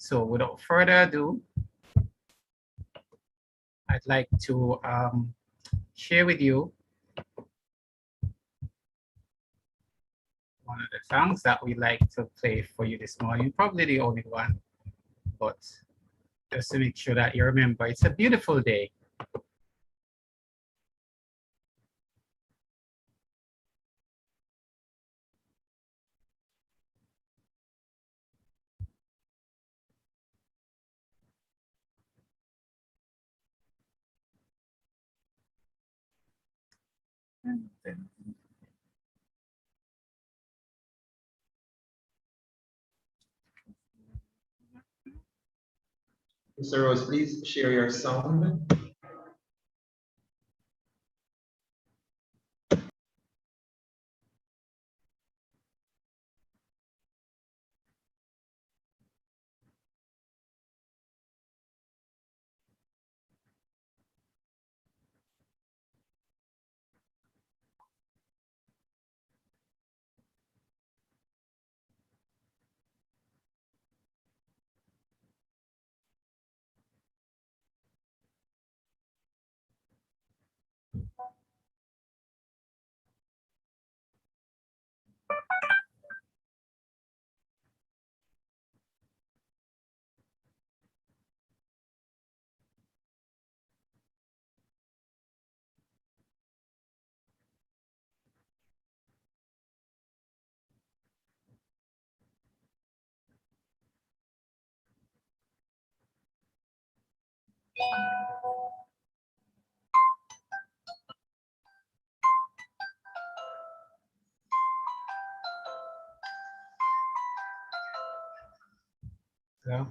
So without further ado, I'd like to share with you one of the songs that we like to play for you this morning. Probably the only one, but just to make sure that you remember, it's a beautiful day. Mr. Rose, please share your sound. So,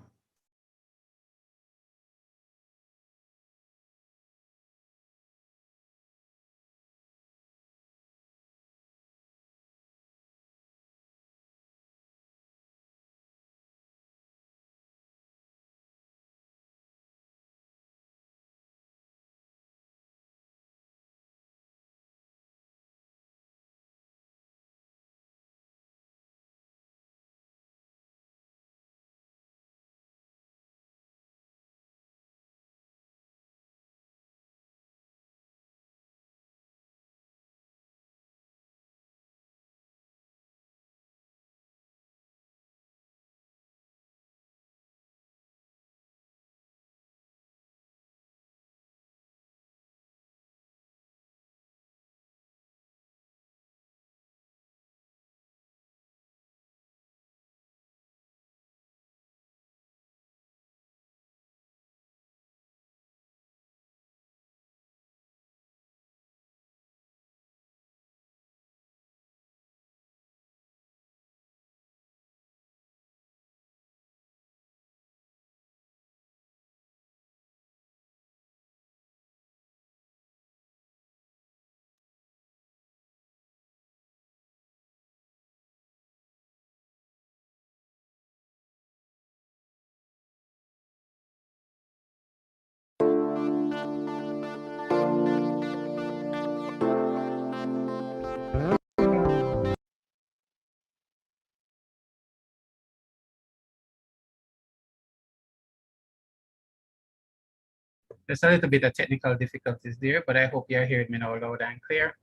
there's a little bit of technical difficulties there, but I hope you're hearing me now loud and clear.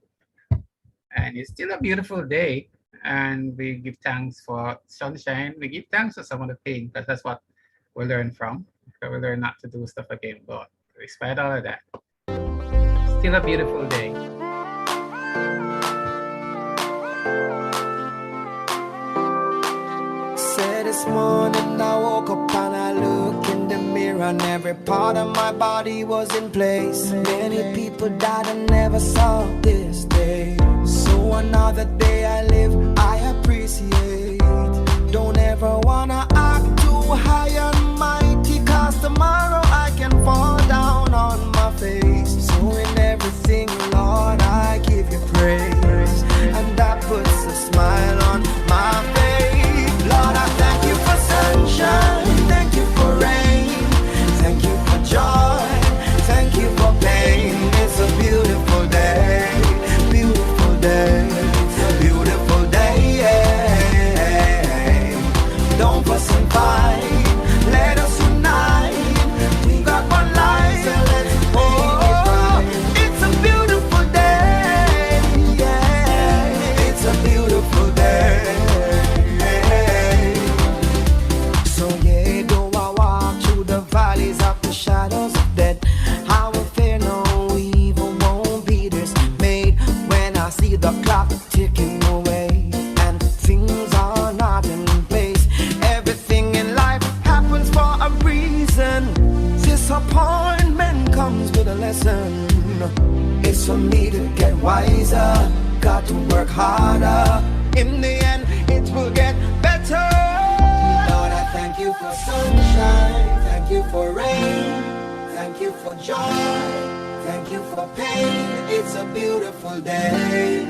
And it's still a beautiful day, and we give thanks for sunshine. We give thanks for some of the pain, because that's what we learn from. So we learn not to do stuff again, but despite all of that, still a beautiful day. Say this morning I woke up and I look in the mirror and every part of my body was in place. Many people died and never saw this day. So another day I live, I appreciate. Don't ever wanna act too high and mighty, cause tomorrow I can fall down on my face. So in everything, Lord, I give you praise, and that puts a smile on my face. Lord, I thank you for sunshine, thank you for rain, thank you for joy, thank you for pain. It's a beautiful day, beautiful day, beautiful day. Don't forsake for me to get wiser. Got to work harder. In the end, it will get better. Lord, I thank you for sunshine. Thank you for rain. Thank you for joy. Thank you for pain. It's a beautiful day.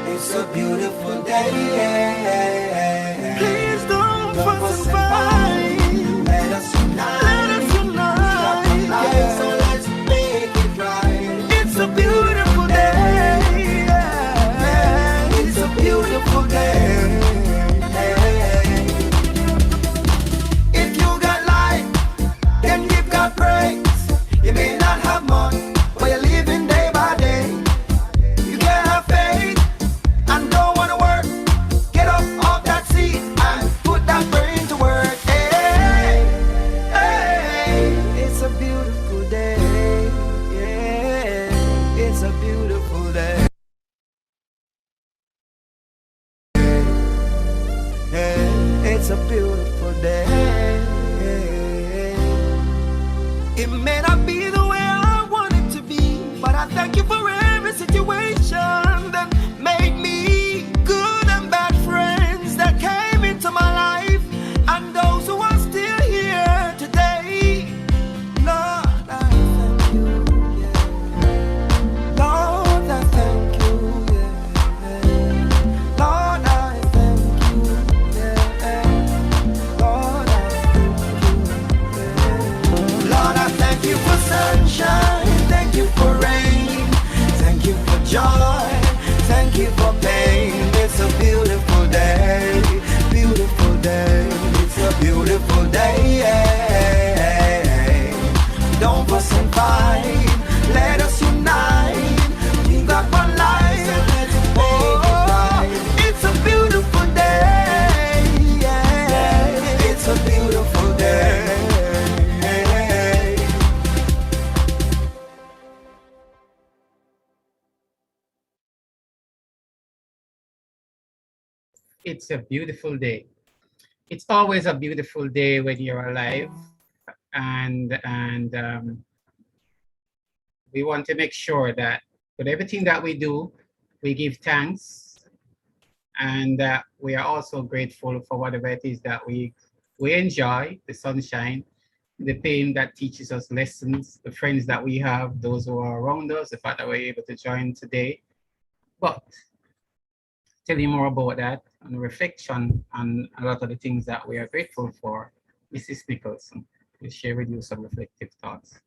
It's a beautiful day. Please don't fuss and fight. Let us unite. Let us unite. Yeah. So let's make it right. It's a beautiful day. Yeah. It's a beautiful day. If you got life, then give God praise. You may not have much, but you're living day by day. You can have faith and don't want to work. Get up off that seat and put that brain to work. Hey, hey, it's a beautiful day. Yeah, it's a beautiful day. Yeah, it's a beautiful day. It may not be the way I want it to be, but I thank you for every situation that made me good and bad friends that came into my life, and those who are still here today. Lord, I thank you. Yeah. Lord, I thank you. Yeah. Lord, I thank you. Yeah. Lord, I thank you. Yeah. Lord, I thank you for sunshine. Thank you for rain. Thank you for joy. Thank you for pain. It's a beautiful day. Beautiful day. It's a beautiful day. Don't fuss and fight. Let us unite. We got one life. Oh, it's a beautiful day. Yeah. It's a beautiful day. It's a beautiful day. It's always a beautiful day when you're alive, and we want to make sure that with everything that we do, we give thanks, and that we are also grateful for whatever it is that we enjoy, the sunshine, the pain that teaches us lessons, the friends that we have, those who are around us, the fact that we're able to join today. But tell you more about that and reflection on a lot of the things that we are grateful for, Mrs. Nicholson will share with you some reflective thoughts.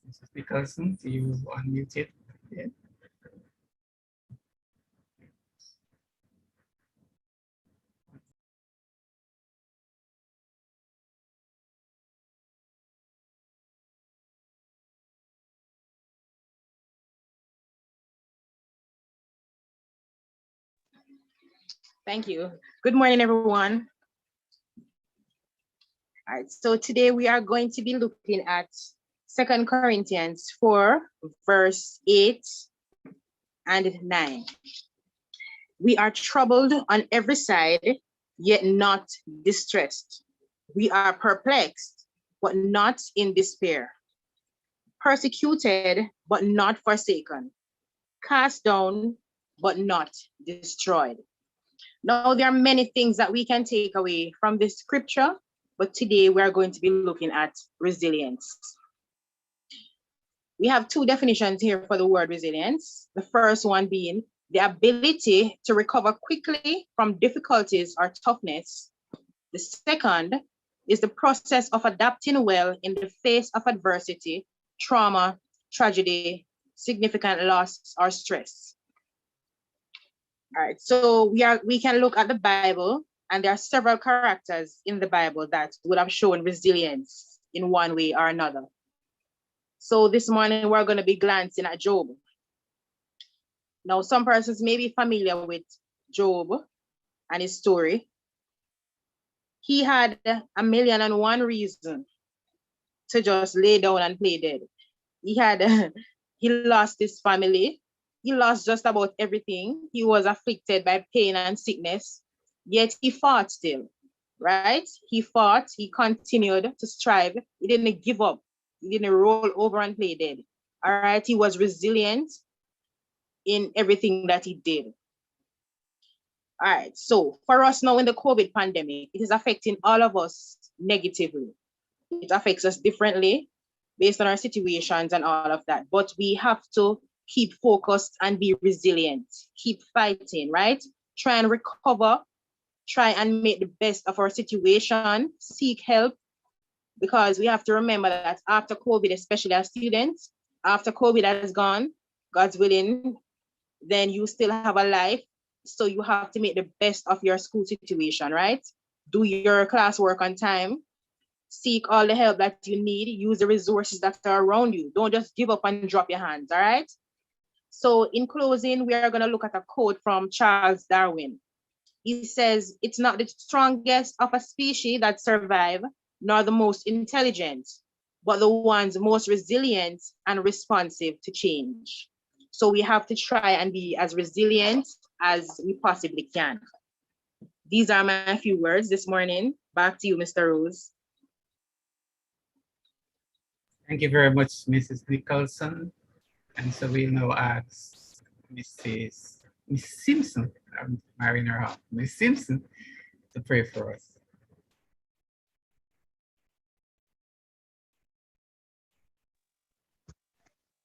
Mrs. Nicholson, you unmuted. Yeah. Thank you. Good morning, everyone. All right, so today we are going to be looking at 2 Corinthians 4, verse 8 and 9. We are troubled on every side, yet not distressed. We are perplexed, but not in despair. Persecuted, but not forsaken. Cast down, but not destroyed. Now, there are many things that we can take away from this scripture, but today we are going to be looking at resilience. We have two definitions here for the word resilience. The first one being the ability to recover quickly from difficulties or toughness. The second is the process of adapting well in the face of adversity, trauma, tragedy, significant loss, or stress. All right, so we can look at the Bible, and there are several characters in the Bible that would have shown resilience in one way or another. So this morning we're going to be glancing at Job. Now, some persons may be familiar with Job and his story. He had 1,000,001 reasons to just lay down and play dead. He had, he lost his family. He lost just about everything. He was afflicted by pain and sickness, yet he fought still, right? He fought, he continued to strive. He didn't give up. He didn't roll over and play dead. All right, he was resilient in everything that he did. All right, so for us now in the COVID pandemic, it is affecting all of us negatively. It affects us differently based on our situations and all of that, but we have to keep focused and be resilient, keep fighting, right? Try and recover, try and make the best of our situation, seek help, because we have to remember that after COVID, especially as students, after COVID has gone, God's willing, then you still have a life. So you have to make the best of your school situation, right? Do your classwork on time, seek all the help that you need, use the resources that are around you. Don't just give up and drop your hands, all right? So in closing, we are gonna look at a quote from Charles Darwin. He says, "It's not the strongest of a species that survive, nor the most intelligent, but the ones most resilient and responsive to change." So we have to try and be as resilient as we possibly can. These are my few words this morning. Back to you, Mr. Rose. Thank you very much, Mrs. Nicholson. And so we'll now ask Miss Simpson, I'm marrying her up, Miss Simpson, to pray for us.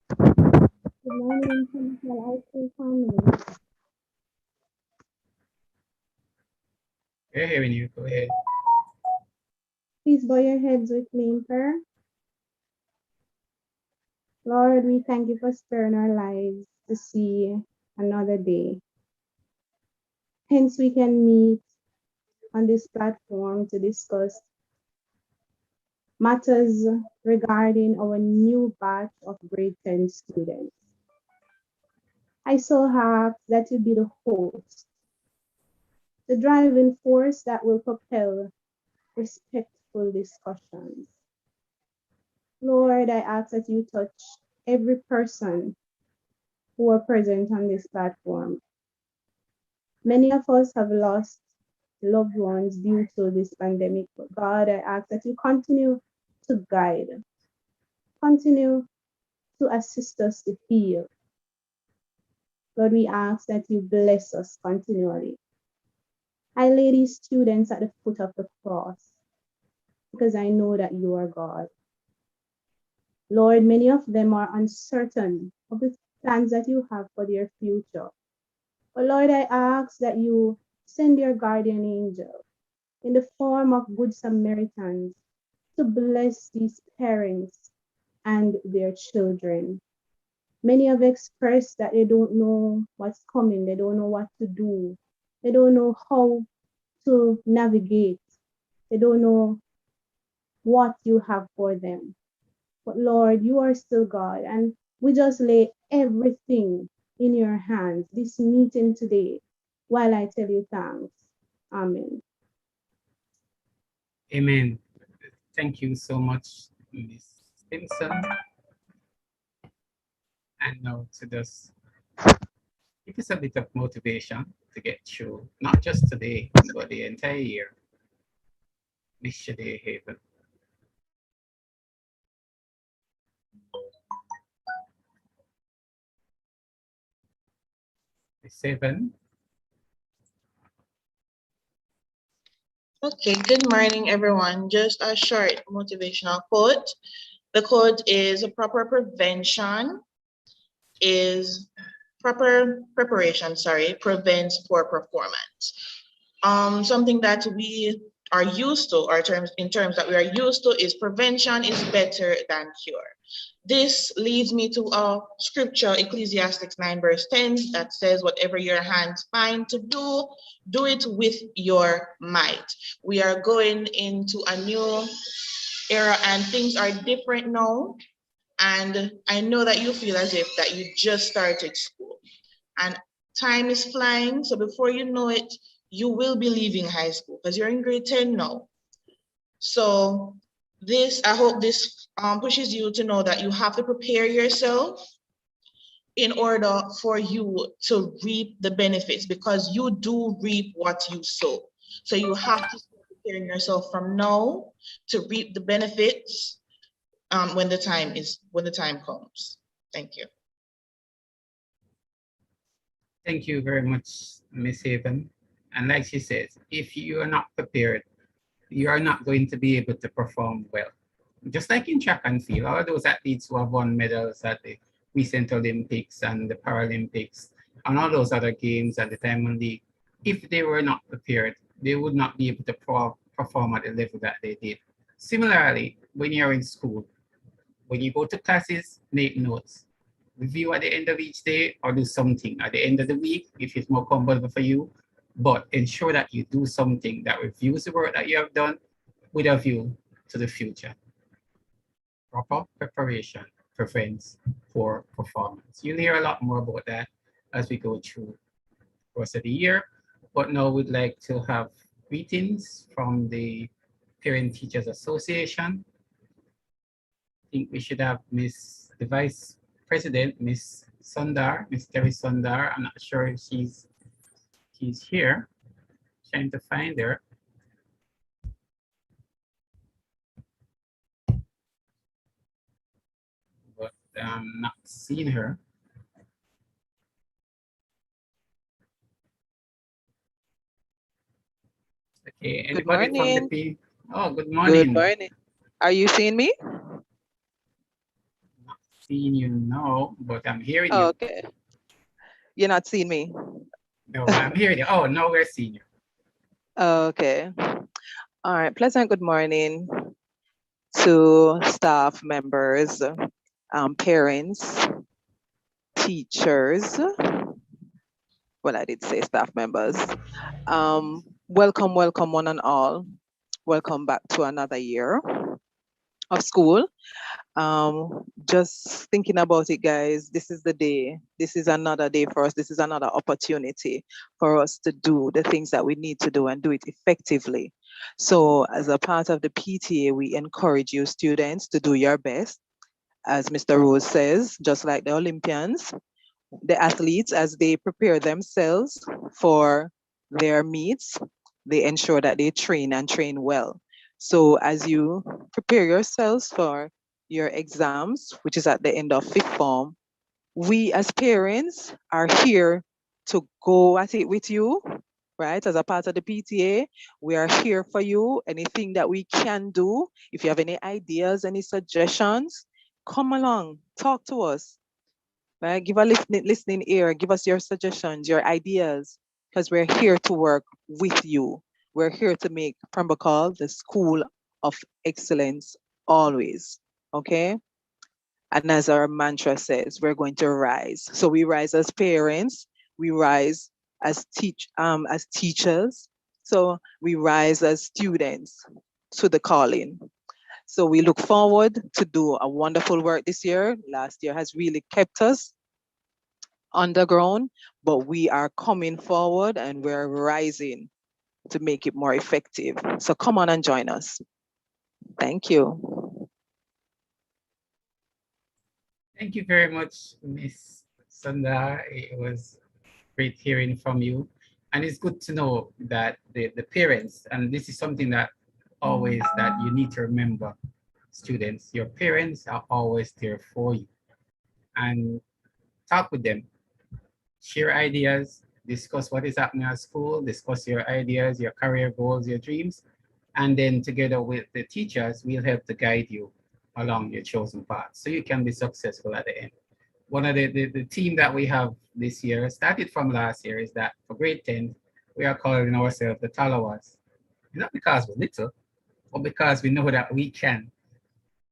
Good morning, Central High School family. We're hearing you, go ahead. Please bow your heads with me in prayer. Lord, we thank you for sparing our lives to see another day. Hence, we can meet on this platform to discuss matters regarding our new batch of grade 10 students. I so hope that you be the host, the driving force that will propel respectful discussions. Lord, I ask that you touch every person who are present on this platform. Many of us have lost loved ones due to this pandemic, but God, I ask that you continue to guide, continue to assist us to heal. Lord, we ask that you bless us continually. I lay these students at the foot of the cross because I know that you are God. Lord, many of them are uncertain of the plans that you have for their future. But Lord, I ask that you send your guardian angel in the form of good Samaritans to bless these parents and their children. Many have expressed that they don't know what's coming, they don't know what to do, they don't know how to navigate, they don't know what you have for them. But Lord, you are still God, and we just lay everything in your hands this meeting today while I tell you thanks. Amen. Amen. Thank you so much, Ms. Simpson. And now to just give us a bit of motivation to get through, not just today, but the entire year. Miss Shade Haven. Miss Haven. Okay, good morning, everyone. Just a short motivational quote. The quote is proper preparation prevents poor performance. Something that we are used to, or in terms that we are used to, is prevention is better than cure. This leads me to a scripture, Ecclesiastes 9 verse 10, that says, whatever your hands find to do, do it with your might. We are going into a new era and things are different now. And I know that you feel as if that you just started school and time is flying. So before you know it, you will be leaving high school because you're in grade 10 now. So I hope this pushes you to know that you have to prepare yourself in order for you to reap the benefits, because you do reap what you sow. So you have to start preparing yourself from now to reap the benefits when the time comes. Thank you. Thank you very much, Miss Haven. And like she says, if you are not prepared, you are not going to be able to perform well. Just like in track and field, all those athletes who have won medals at the recent Olympics and the Paralympics and all those other games at the Diamond League, if they were not prepared, they would not be able to perform at the level that they did. Similarly, when you're in school, when you go to classes, make notes. Review at the end of each day or do something at the end of the week if it's more comfortable for you. But ensure that you do something that reviews the work that you have done with a view to the future. Proper preparation prevents poor performance. You'll hear a lot more about that as we go through the course of the year. But now we'd like to have greetings from the Parent Teachers Association. I think we should have the Vice President, Miss Sundar, Miss Terry Sundar. I'm not sure if she's here. Trying to find her. But I'm not seeing her. Okay, Good anybody from the morning. P? Oh, good Good morning. morning. Are you seeing me? Not seeing you now, but I'm hearing Oh, you. okay. You're not seeing me. No, I'm hearing you. Oh, now we're seeing you. Okay. All right. Pleasant good morning to staff members, parents, teachers. Well, I did say staff members. Welcome one and all. Welcome back to another year of school. Just thinking about it, guys, this is the day. This is another day for us. This is another opportunity for us to do the things that we need to do and do it effectively. So as a part of the PTA, we encourage you students to do your best. As Mr. Rose says, just like the Olympians, the athletes, as they prepare themselves for their meets, they ensure that they train and train well. So as you prepare yourselves for your exams, which is at the end of fifth form, we as parents are here to go at it with you, right? As a part of the PTA, we are here for you. Anything that we can do, if you have any ideas, any suggestions, come along, talk to us, right? Give a listening ear, give us your suggestions, your ideas, because we're here to work with you. We're here to make Prambakal the school of excellence always, okay? And as our mantra says, we're going to rise. So we rise as parents, we rise as teachers, so we rise as students to the calling. So we look forward to do a wonderful work this year. Last year has really kept us underground, but we are coming forward and we're rising to make it more effective. So come on and join us. Thank you. Thank you very much, Miss Sundar. It was great hearing from you. And it's good to know that the parents, and this is something that always that you need to remember, students, your parents are always there for you. And talk with them, share ideas, discuss what is happening at school, discuss your ideas, your career goals, your dreams, and then together with the teachers, we'll help to guide you along your chosen path so you can be successful at the end. One of the team that we have this year, started from last year, is that for grade 10, we are calling ourselves the Talawas. Not because we're little, but because we know that we can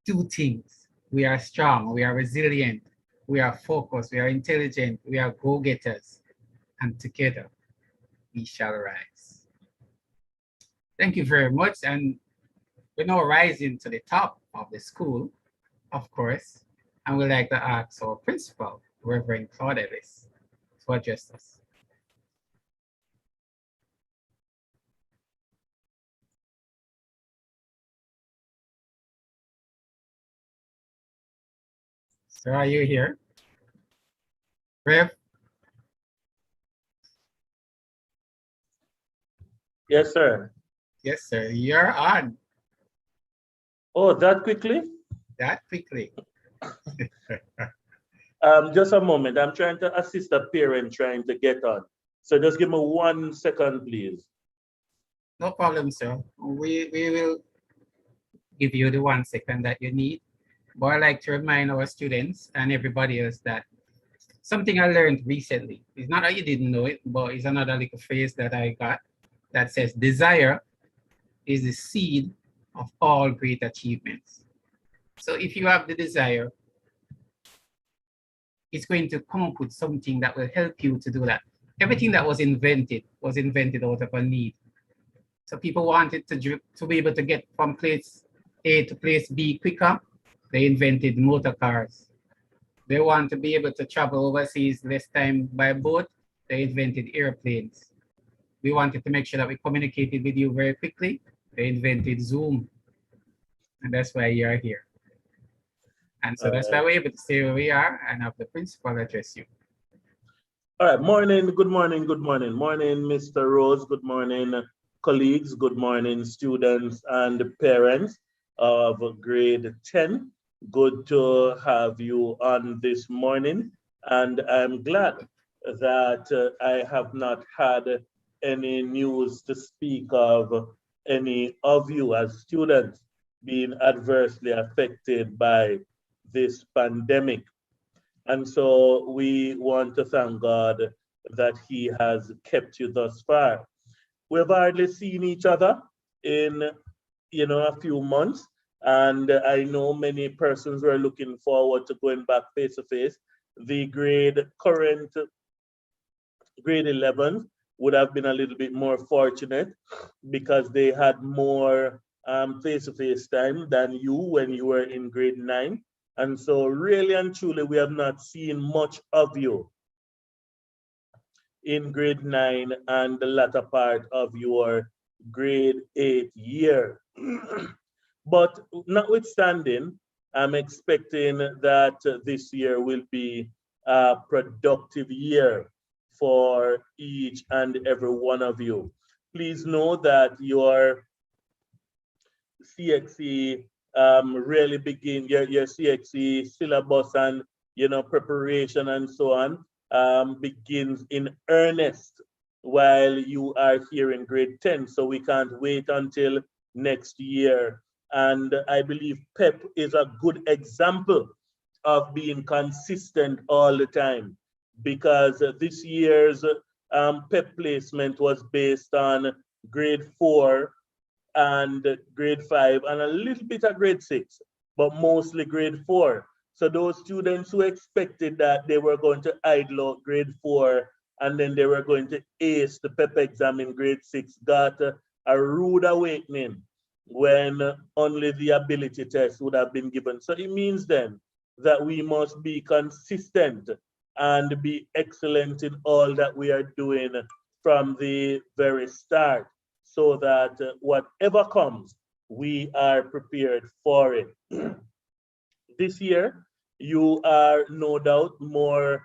do things. We are strong, we are resilient, we are focused, we are intelligent, we are go-getters, and together we shall rise. Thank you very much. And we're now rising to the top of the school, of course, and we'd like to ask our principal, Reverend Claude Ellis, to address us. So are you here? Rev? Yes, sir. Yes, sir. You're on Oh, that quickly? that quickly. Just a moment. I'm trying to assist a parent trying to get on. So just give me 1 second, please. No problem, sir. We will give you the 1 second that you need. But I like to remind our students and everybody else that something I learned recently. It's not that you didn't know it, but it's another little phrase that I got that says desire is the seed of all great achievements. So if you have the desire, it's going to come up with something that will help you to do that. Everything that was invented out of a need. So people wanted to be able to get from place A to place B quicker. They invented motor cars. They want to be able to travel overseas less time by boat. They invented airplanes. We wanted to make sure that we communicated with you very quickly. They invented Zoom. And that's why you are here. And so that's why we're able to stay where we are and have the principal address you. All right, morning, good morning, good morning. Morning, Mr. Rose, good morning, colleagues, good morning, students and parents of grade 10. Good to have you on this morning. And I'm glad that I have not had any news to speak of any of you as students being adversely affected by this pandemic. And so we want to thank God that He has kept you thus far. We've hardly seen each other in, a few months. And I know many persons were looking forward to going back face to face. The current grade 11 would have been a little bit more fortunate because they had more face-to-face time than you when you were in grade 9. And so really and truly, we have not seen much of you in grade 9 and the latter part of your grade 8 year. But notwithstanding, I'm expecting that this year will be a productive year for each and every one of you. Please know that your CXC really begin your CXC syllabus and preparation and so on begins in earnest while you are here in grade 10. So we can't wait until next year. And I believe PEP is a good example of being consistent all the time, because this year's PEP placement was based on grade 4 and grade 5 and a little bit of grade 6, but mostly grade 4. So those students who expected that they were going to idle out grade 4 and then they were going to ace the PEP exam in grade 6 got a rude awakening when only the ability test would have been given. So it means then that we must be consistent and be excellent in all that we are doing from the very start, so that whatever comes, we are prepared for it. This year, you are no doubt more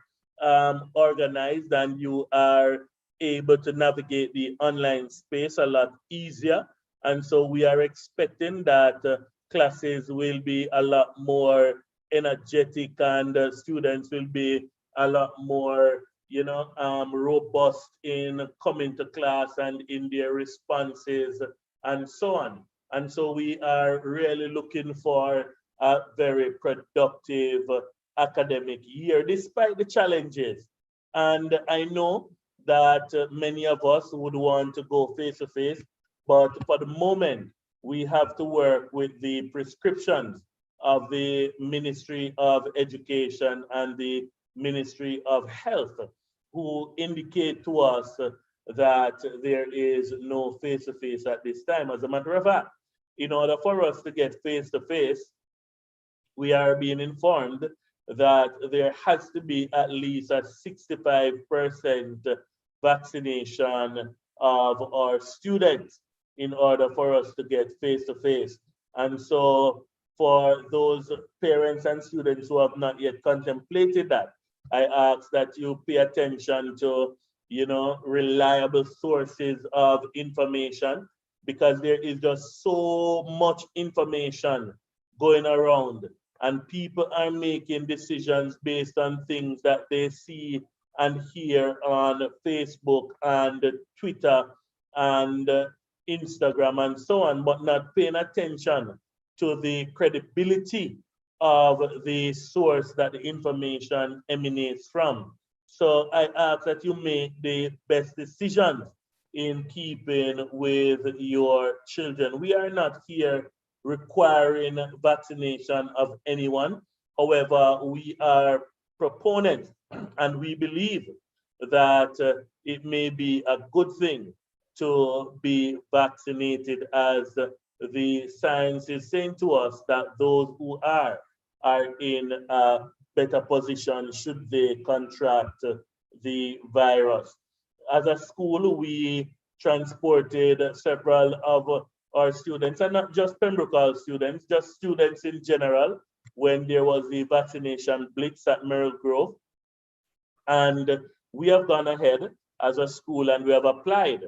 organized and you are able to navigate the online space a lot easier. And so we are expecting that classes will be a lot more energetic and students will be a lot more robust in coming to class and in their responses and so on. And so we are really looking for a very productive academic year, despite the challenges. And I know that many of us would want to go face to face, but for the moment, we have to work with the prescriptions of the Ministry of Education and the Ministry of Health, who indicate to us that there is no face-to-face at this time. As a matter of fact, in order for us to get face-to-face, we are being informed that there has to be at least a 65% vaccination of our students in order for us to get face-to-face. And so for those parents and students who have not yet contemplated that, I ask that you pay attention to, reliable sources of information, because there is just so much information going around, and people are making decisions based on things that they see and hear on Facebook and Twitter and Instagram and so on, but not paying attention to the credibility of the source that the information emanates from. So I ask that you make the best decisions in keeping with your children. We are not here requiring vaccination of anyone. However, we are proponents and we believe that it may be a good thing to be vaccinated, as the science is saying to us that those who are in a better position should they contract the virus. As a school, we transported several of our students, and not just Pembroke Hall students, just students in general, when there was the vaccination blitz at Merrill Grove. And we have gone ahead as a school and we have applied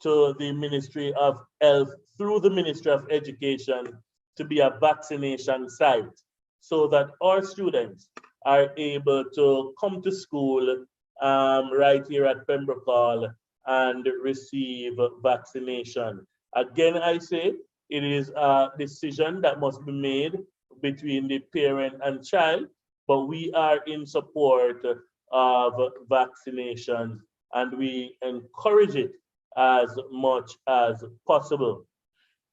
to the Ministry of Health through the Ministry of Education to be a vaccination site, so that our students are able to come to school right here at Pembroke Hall and receive vaccination. Again, I say it is a decision that must be made between the parent and child, but we are in support of vaccination and we encourage it as much as possible.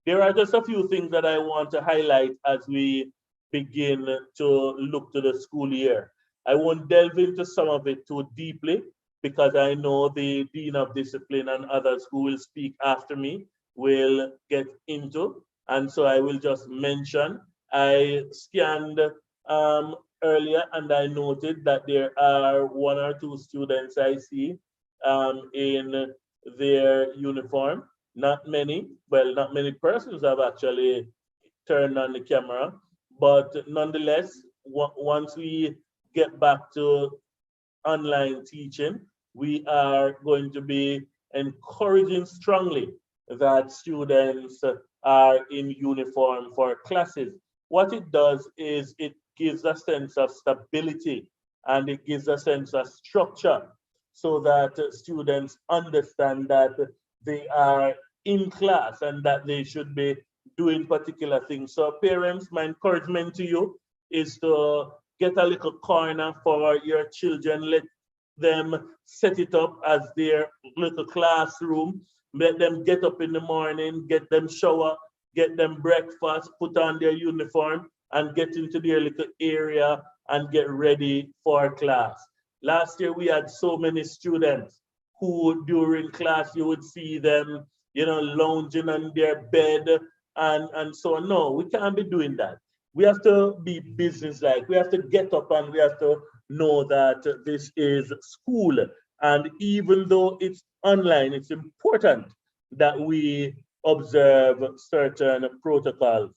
There are just a few things that I want to highlight as we begin to look to the school year. I won't delve into some of it too deeply, because I know the Dean of Discipline and others who will speak after me will get into. And so I will just mention, I scanned earlier and I noted that there are 1 or 2 students I see in their uniform. Not many, well, not many persons have actually turned on the camera, but nonetheless, once we get back to online teaching, we are going to be encouraging strongly that students are in uniform for classes. What it does is it gives a sense of stability and it gives a sense of structure, so that students understand that they are in class and that they should be doing particular things. So parents, my encouragement to you is to get a little corner for your children. Let them set it up as their little classroom. Let them get up in the morning, get them shower, get them breakfast, put on their uniform, and get into their little area and get ready for class. Last year, we had so many students who during class, you would see them, lounging on their bed and so on. No, we can't be doing that. We have to be businesslike. We have to get up and we have to know that this is school. And even though it's online, it's important that we observe certain protocols.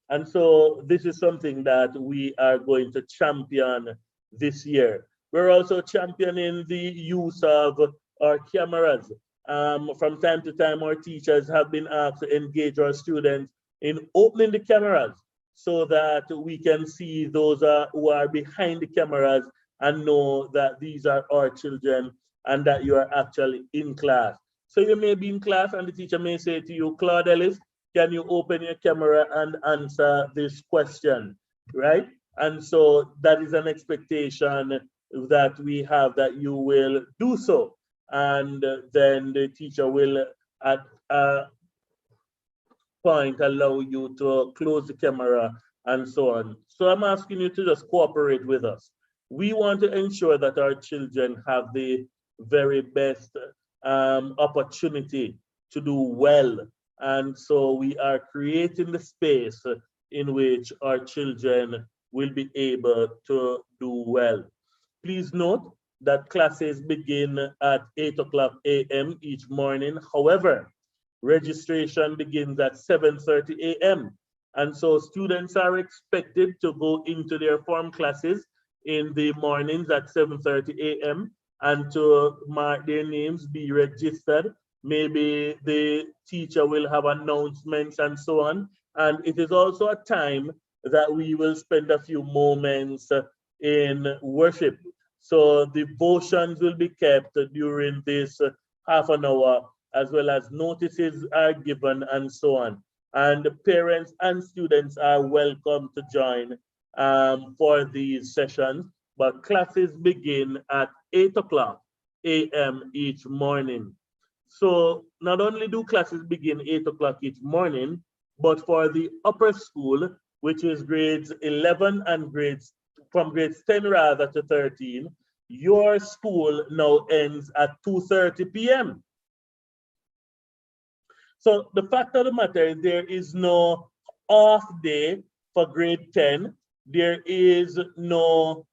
And so this is something that we are going to champion this year. We're also championing the use of our cameras. From time to time, our teachers have been asked to engage our students in opening the cameras so that we can see those who are behind the cameras and know that these are our children and that you are actually in class. So you may be in class and the teacher may say to you, Claude Ellis, can you open your camera and answer this question, right? And so that is an expectation that we have that you will do so. And then the teacher will at a point allow you to close the camera and so on. So I'm asking you to just cooperate with us. We want to ensure that our children have the very best opportunity to do well. And so we are creating the space in which our children will be able to do well. Please note that classes begin at 8:00 a.m. each morning. However, registration begins at 7:30 a.m. And so students are expected to go into their form classes in the mornings at 7:30 a.m. and to mark their names, be registered. Maybe the teacher will have announcements and so on. And it is also a time that we will spend a few moments in worship. So devotions will be kept during this half an hour, as well as notices are given and so on. And the parents and students are welcome to join for these sessions. But classes begin at 8:00 a.m. each morning. So not only do classes begin 8:00 each morning, but for the upper school, which is grades 11 and from grades 10 rather to 13, your school now ends at 2:30 p.m. So the fact of the matter is there is no off day for grade 10. There is no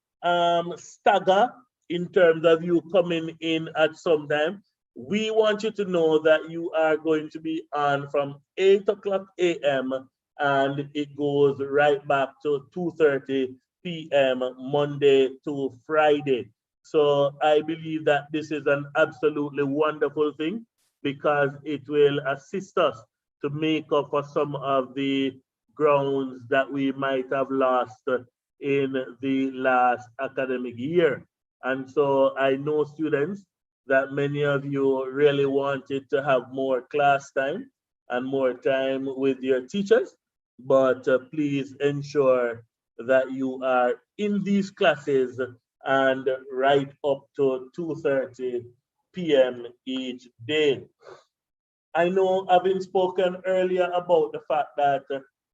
stagger in terms of you coming in at some time. We want you to know that you are going to be on from 8:00 a.m. and it goes right back to 2:30 p.m. Monday to Friday. So I believe that this is an absolutely wonderful thing, because it will assist us to make up for some of the grounds that we might have lost in the last academic year. And so I know, students, that many of you really wanted to have more class time and more time with your teachers, but please ensure that you are in these classes and right up to 2:30 p.m. each day. I know, having spoken earlier about the fact that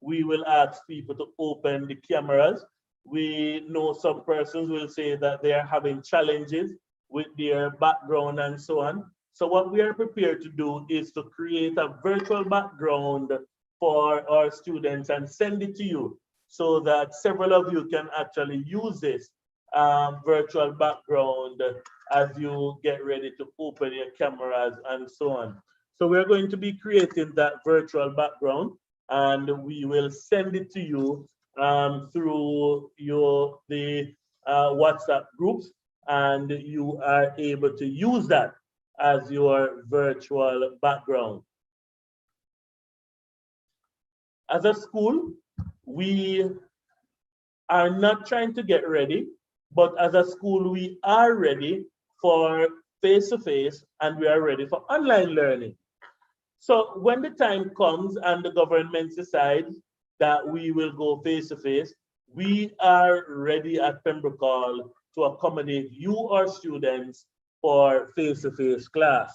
we will ask people to open the cameras, we know some persons will say that they are having challenges with their background and so on. So what we are prepared to do is to create a virtual background for our students and send it to you, so that several of you can actually use this virtual background as you get ready to open your cameras and so on. So we're going to be creating that virtual background, and we will send it to you through the WhatsApp groups, and you are able to use that as your virtual background. As a school, we are not trying to get ready, but as a school, we are ready for face-to-face and we are ready for online learning. So when the time comes and the government decides that we will go face-to-face, we are ready at Pembroke Hall to accommodate you, our students, for face-to-face class.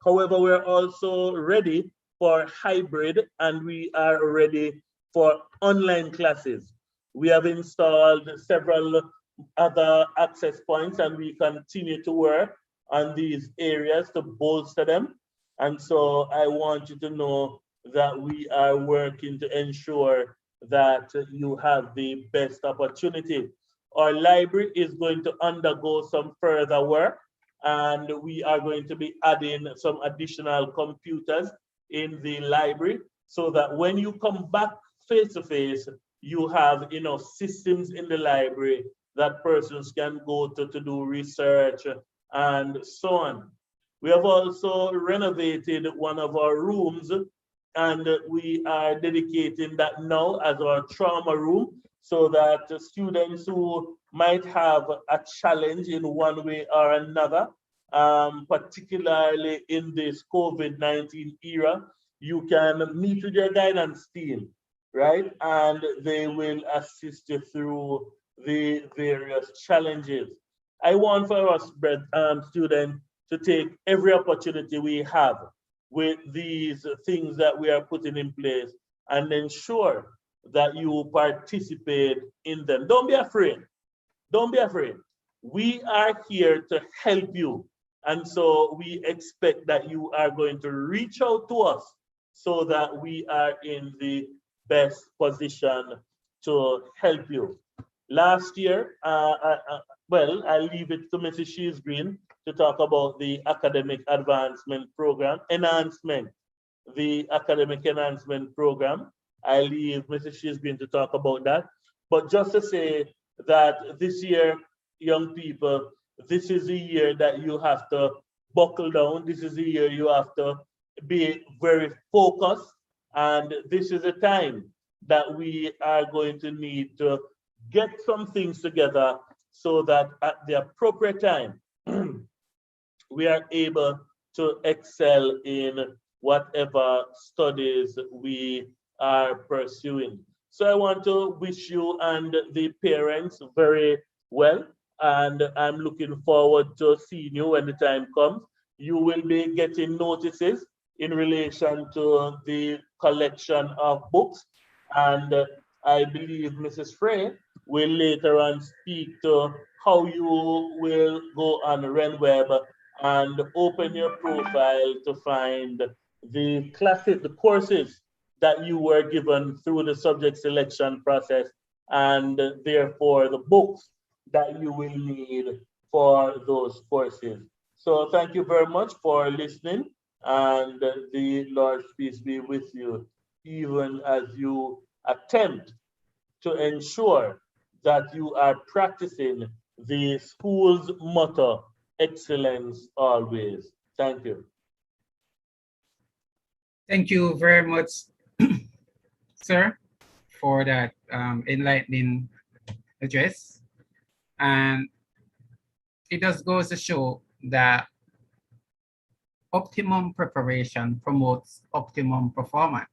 However, we're also ready for hybrid and we are ready for online classes. We have installed several other access points and we continue to work on these areas to bolster them. And so I want you to know that we are working to ensure that you have the best opportunity. Our library is going to undergo some further work, and we are going to be adding some additional computers in the library so that when you come back face-to-face, you have systems in the library that persons can go to do research and so on. We have also renovated one of our rooms, and we are dedicating that now as our trauma room, so that students who might have a challenge in one way or another, particularly in this COVID-19 era, you can meet with your guidance team, right? And they will assist you through the various challenges. I want for us, students, to take every opportunity we have with these things that we are putting in place and ensure that you participate in them. Don't be afraid. Don't be afraid. We are here to help you. And so we expect that you are going to reach out to us so that we are in the best position to help you. Last year, well, I'll leave it to Mrs. Shees Green to talk about the academic advancement program, the academic enhancement program. I leave Mrs. Shisbin to talk about that. But just to say that this year, young people, this is the year that you have to buckle down. This is the year you have to be very focused. And this is a time that we are going to need to get some things together so that at the appropriate time, we are able to excel in whatever studies we are pursuing. So I want to wish you and the parents very well, and I'm looking forward to seeing you when the time comes. You will be getting notices in relation to the collection of books, and I believe Mrs. Frey will later on speak to how you will go on RenWeb and open your profile to find the classes, the courses that you were given through the subject selection process, and therefore the books that you will need for those courses. So thank you very much for listening, and the Lord's peace be with you, even as you attempt to ensure that you are practicing the school's motto, excellence always. Thank you. Thank you very much, sir, for that enlightening address. And it just goes to show that optimum preparation promotes optimum performance.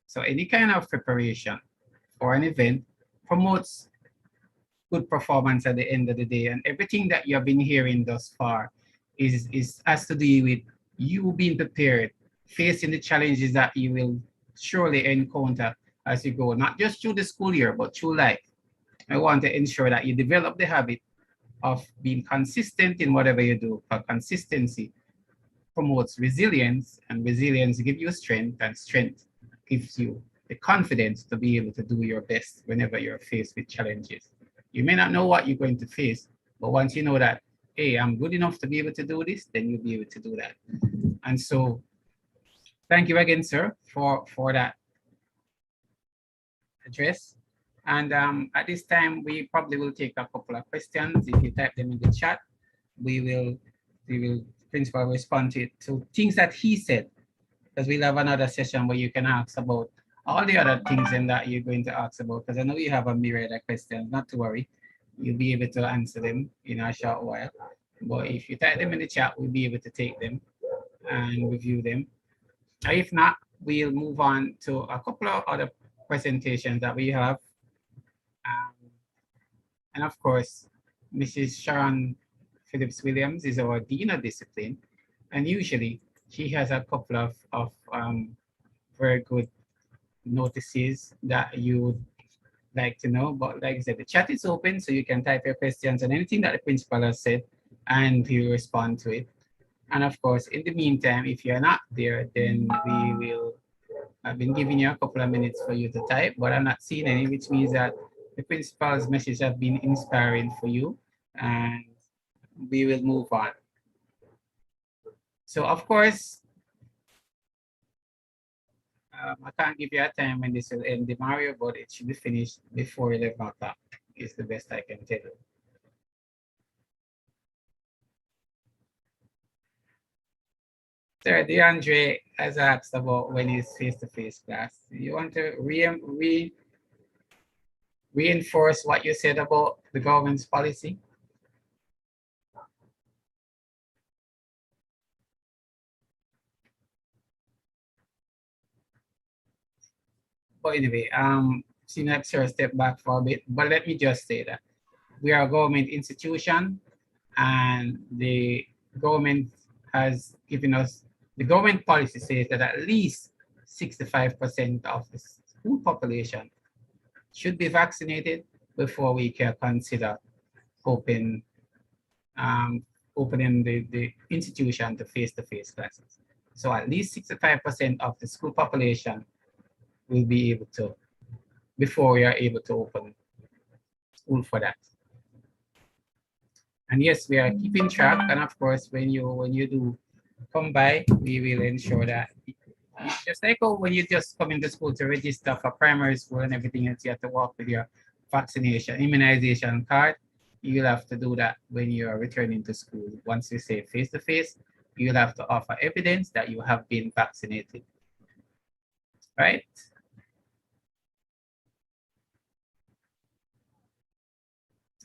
So any kind of preparation for an event promotes good performance at the end of the day. And everything that you have been hearing thus far has to do with you being prepared, facing the challenges that you will surely encounter as you go, not just through the school year, but through life. I want to ensure that you develop the habit of being consistent in whatever you do. For consistency promotes resilience, and resilience gives you strength, and strength gives you the confidence to be able to do your best whenever you're faced with challenges. You may not know what you're going to face, but once you know that, hey, I'm good enough to be able to do this, then you'll be able to do that. And so thank you again, sir, for that address. And at this time, we probably will take a couple of questions. If you type them in the chat, the principal will respond to things that he said, because we'll have another session where you can ask about all the other things and that you're going to ask about, because I know you have a myriad of questions, not to worry. You'll be able to answer them in a short while. But if you type them in the chat, we'll be able to take them and review them. If not, we'll move on to a couple of other presentations that we have. And of course, Mrs. Sharon Phillips-Williams is our Dean of Discipline. And usually she has a couple of very good notices that you would like to know. But like I said, the chat is open, so you can type your questions and anything that the principal has said, and he will respond to it. And of course, in the meantime, if you're not there, then I've been giving you a couple of minutes for you to type, but I'm not seeing any, which means that the principal's message has been inspiring for you, and we will move on. So of course, I can't give you a time when this will end, Mario, but it should be finished before 11 o'clock, is the best I can tell you. Sir, DeAndre has asked about when is face-to-face class. You want to reinforce what you said about the government's policy? But anyway, Synapse sure step back for a bit, but let me just say that we are a government institution, and the government has given us, the government policy says that at least 65% of the school population should be vaccinated before we can consider opening the institution to face-to-face classes. So at least 65% of the school population will be able to, before we are able to open school for that. And yes, we are keeping track, and of course, when you do come by, we will ensure that Just like how when you just come into school to register for primary school and everything else, you have to walk with your vaccination, immunization card. You'll have to do that when you're returning to school. Once you say face-to-face, you'll have to offer evidence that you have been vaccinated. Right?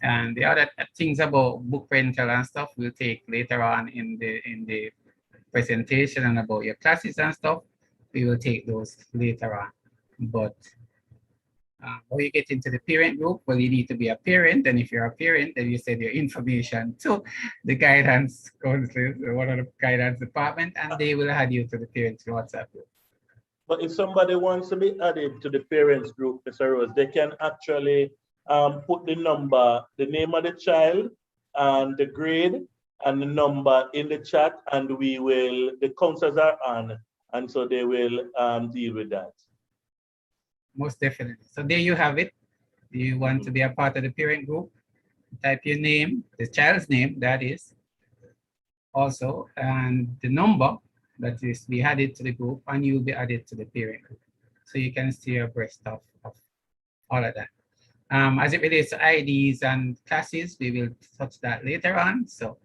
And the other things about book rental and stuff we'll take later on in the presentation, and about your classes and stuff, we will take those later on. But when you get into the parent group, well, you need to be a parent, and if you're a parent, then you send your information to the guidance counselors or one of the guidance department, and they will add you to the parents WhatsApp group. But if somebody wants to be added to the parents group, Mr. Rose, they can actually put the number, the name of the child, and the grade, and the number in the chat, and the counselors are on, and so they will deal with that. Most definitely. So there you have it. Do you want to be a part of the parent group? Type your name, the child's name, that is, also, and the number that is be added to the group, and you'll be added to the parent group. So you can stay abreast of all of that. As it relates to IDs and classes, we will touch that later on. So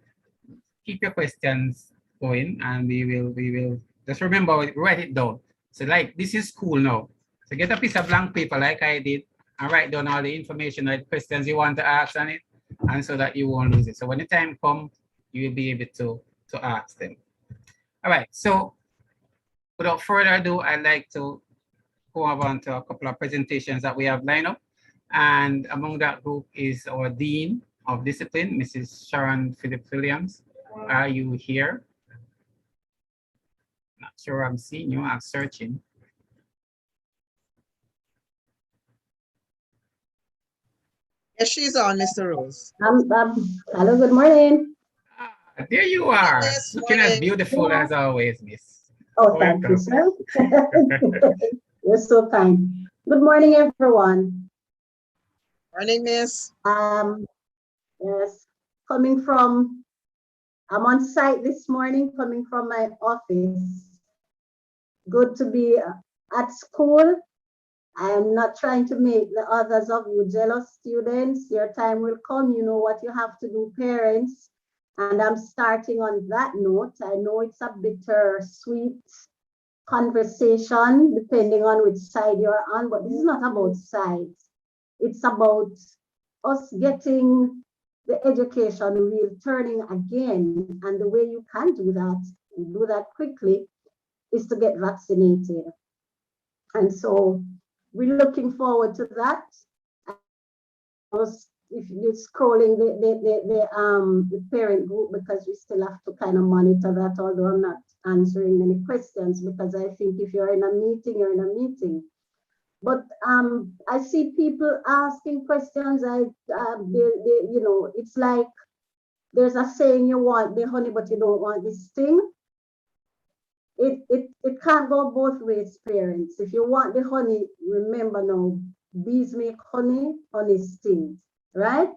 keep your questions going, and we will just remember, write it down. So like, this is school now. So get a piece of blank paper like I did and write down all the information or questions you want to ask on it, and so that you won't lose it. So when the time comes, you will be able to ask them. All right, so without further ado, I'd like to go on to a couple of presentations that we have lined up. And among that group is our Dean of Discipline, Mrs. Sharon Phillips Williams. Are you here? Not sure I'm seeing you, I'm searching. Yes, she's on, Mr. Rose. Hello, good morning. There you are, Yes, looking as morning. beautiful as always, miss. Oh, thank you, sir. You're so kind. Good morning, everyone. Morning, miss. Yes, I'm on site this morning, coming from my office. Good to be at school. I am not trying to make the others of you jealous, students. Your time will come, you know what you have to do, parents. And I'm starting on that note. I know it's a bittersweet conversation, depending on which side you're on, but this is not about sides. It's about us getting the education wheel turning again. And the way you can do that quickly, is to get vaccinated. And so we're looking forward to that. If you're scrolling the parent group, because we still have to kind of monitor that, although I'm not answering many questions, because I think if you're in a meeting, you're in a meeting. But I see people asking questions. You know, it's like there's a saying, you want the honey, but you don't want the sting. It can't go both ways, parents. If you want the honey, remember now, bees make honey, honey stings, right?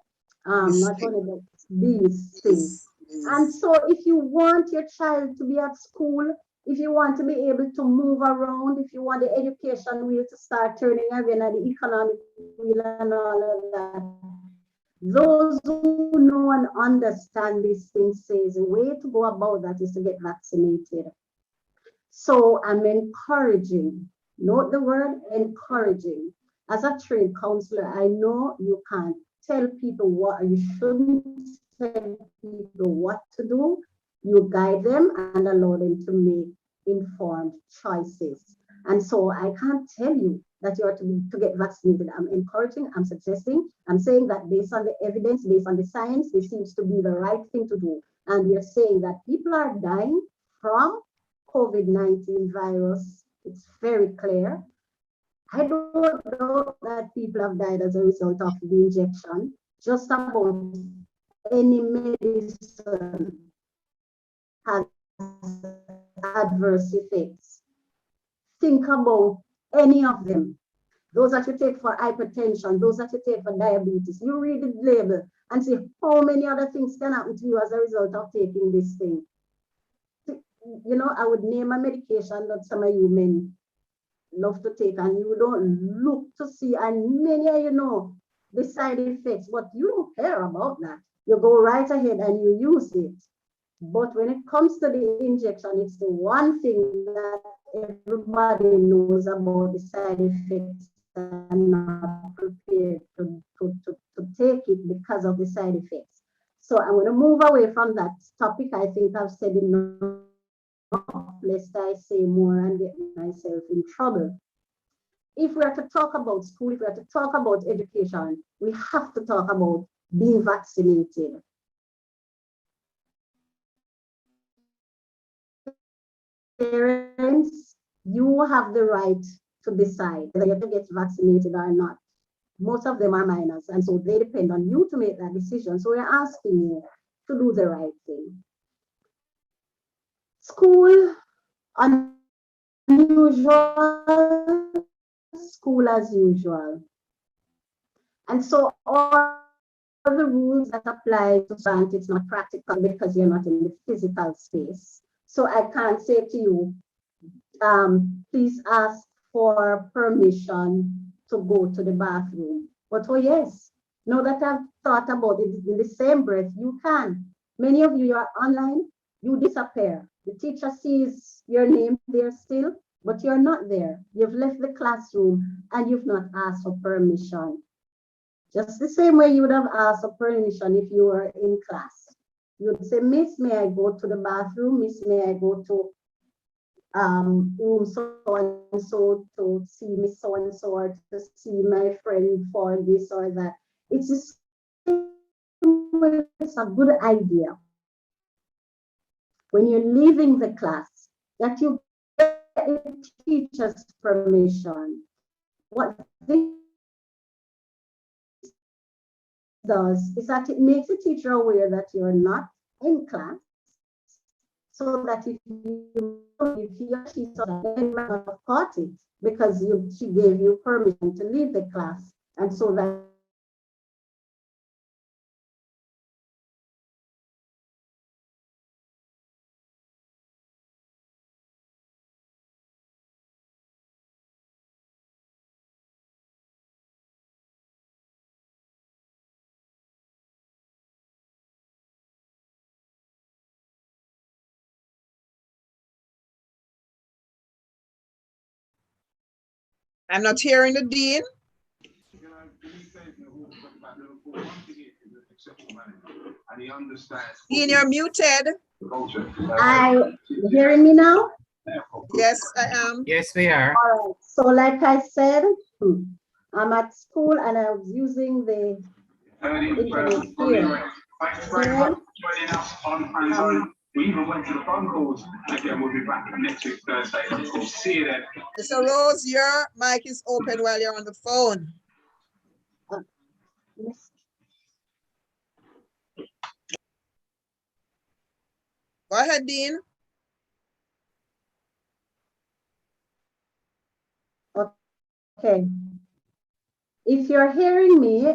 Not honey, but bees stings. And so if you want your child to be at school, if you want to be able to move around, if you want the education wheel to start turning again and the economic wheel and all of that, those who know and understand these things say the way to go about that is to get vaccinated. So I'm encouraging, note the word encouraging. As a trained counselor, I know you can't tell people what, you shouldn't tell people what to do. You guide them and allow them to make informed choices. And so I can't tell you that you are to get vaccinated. I'm encouraging, I'm suggesting, I'm saying that based on the evidence, based on the science, this seems to be the right thing to do. And we're saying that people are dying from COVID-19 virus. It's very clear. I don't know that people have died as a result of the injection. Just about any medicine has adverse effects. Think about any of them. Those that you take for hypertension, those that you take for diabetes. You read the label and see how many other things can happen to you as a result of taking this thing. you know, I would name a medication that some of you men love to take, and you don't look to see, and many of you know the side effects, but you don't care about that. You go right ahead and you use it. But when it comes to the injection, it's the one thing that everybody knows about the side effects and not prepared to take it because of the side effects. So I'm going to move away from that topic. I think I've said enough, lest I say more and get myself in trouble. If we are to talk about school, if we are to talk about education, we have to talk about being vaccinated. Parents, you have the right to decide whether you get vaccinated or not. Most of them are minors, and so they depend on you to make that decision. So we're asking you to do the right thing. School, unusual, school as usual. And so all the rules that apply to grant, it's not practical because you're not in the physical space. So I can't say to you, please ask for permission to go to the bathroom. But oh yes, now that I've thought about it in the same breath, you can. Many of you are online, you disappear. The teacher sees your name there still, but you're not there. You've left the classroom and you've not asked for permission. Just the same way you would have asked for permission if you were in class. You'd say, Miss, may I go to the bathroom? Miss, may I go to room so and so to see Miss so and so, or to see my friend for this or that. It's a good idea when you're leaving the class that you get the teacher's permission. What this does is that it makes the teacher aware that you're not in class, so that if he or she saw that, they might not have caught it because she gave you permission to leave the class, and so that I'm not hearing the dean. Dean, you're muted. hearing me now? Yes, I am. Yes, we are. All right. So like I said, I'm at school and I was using the internet here. Thanks very much for joining us on Hands-On. We even went to the phone calls. Again, we'll be back next week, Thursday. We'll see you then. Mr. Rose, your mic is open while you're on the phone. Go ahead, Dean. Okay. If you're hearing me,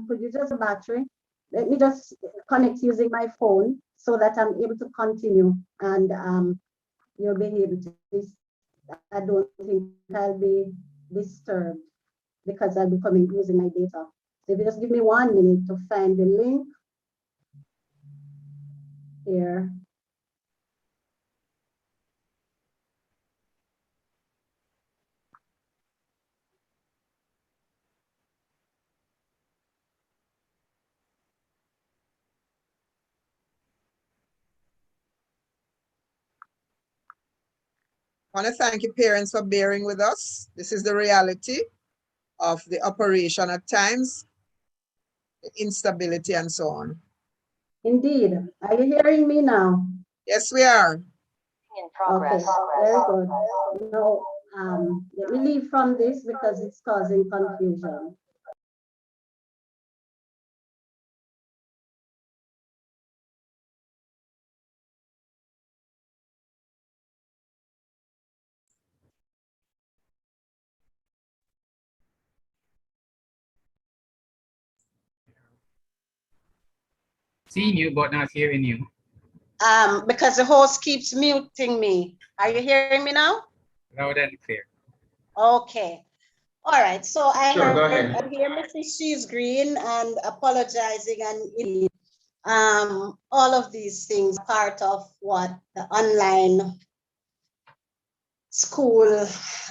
could you just battery? Let me just connect using my phone so that I'm able to continue, and you'll be able to. I don't think I'll be disturbed because I'll be coming using my data. So if you just give me 1 minute to find the link here. I want to thank you, parents, for bearing with us. This is the reality of the operation at times, the instability and so on. Indeed. Are you hearing me now? Yes, we are. In progress. Okay, very good. Now, let me leave from this because it's causing confusion. Seeing you, but not hearing you. Because the host keeps muting me. Are you hearing me now? Loud and clear. Okay. All right. So I Sure, go heard ahead. here Mrs. She's Green and apologizing and all of these things are part of what the online school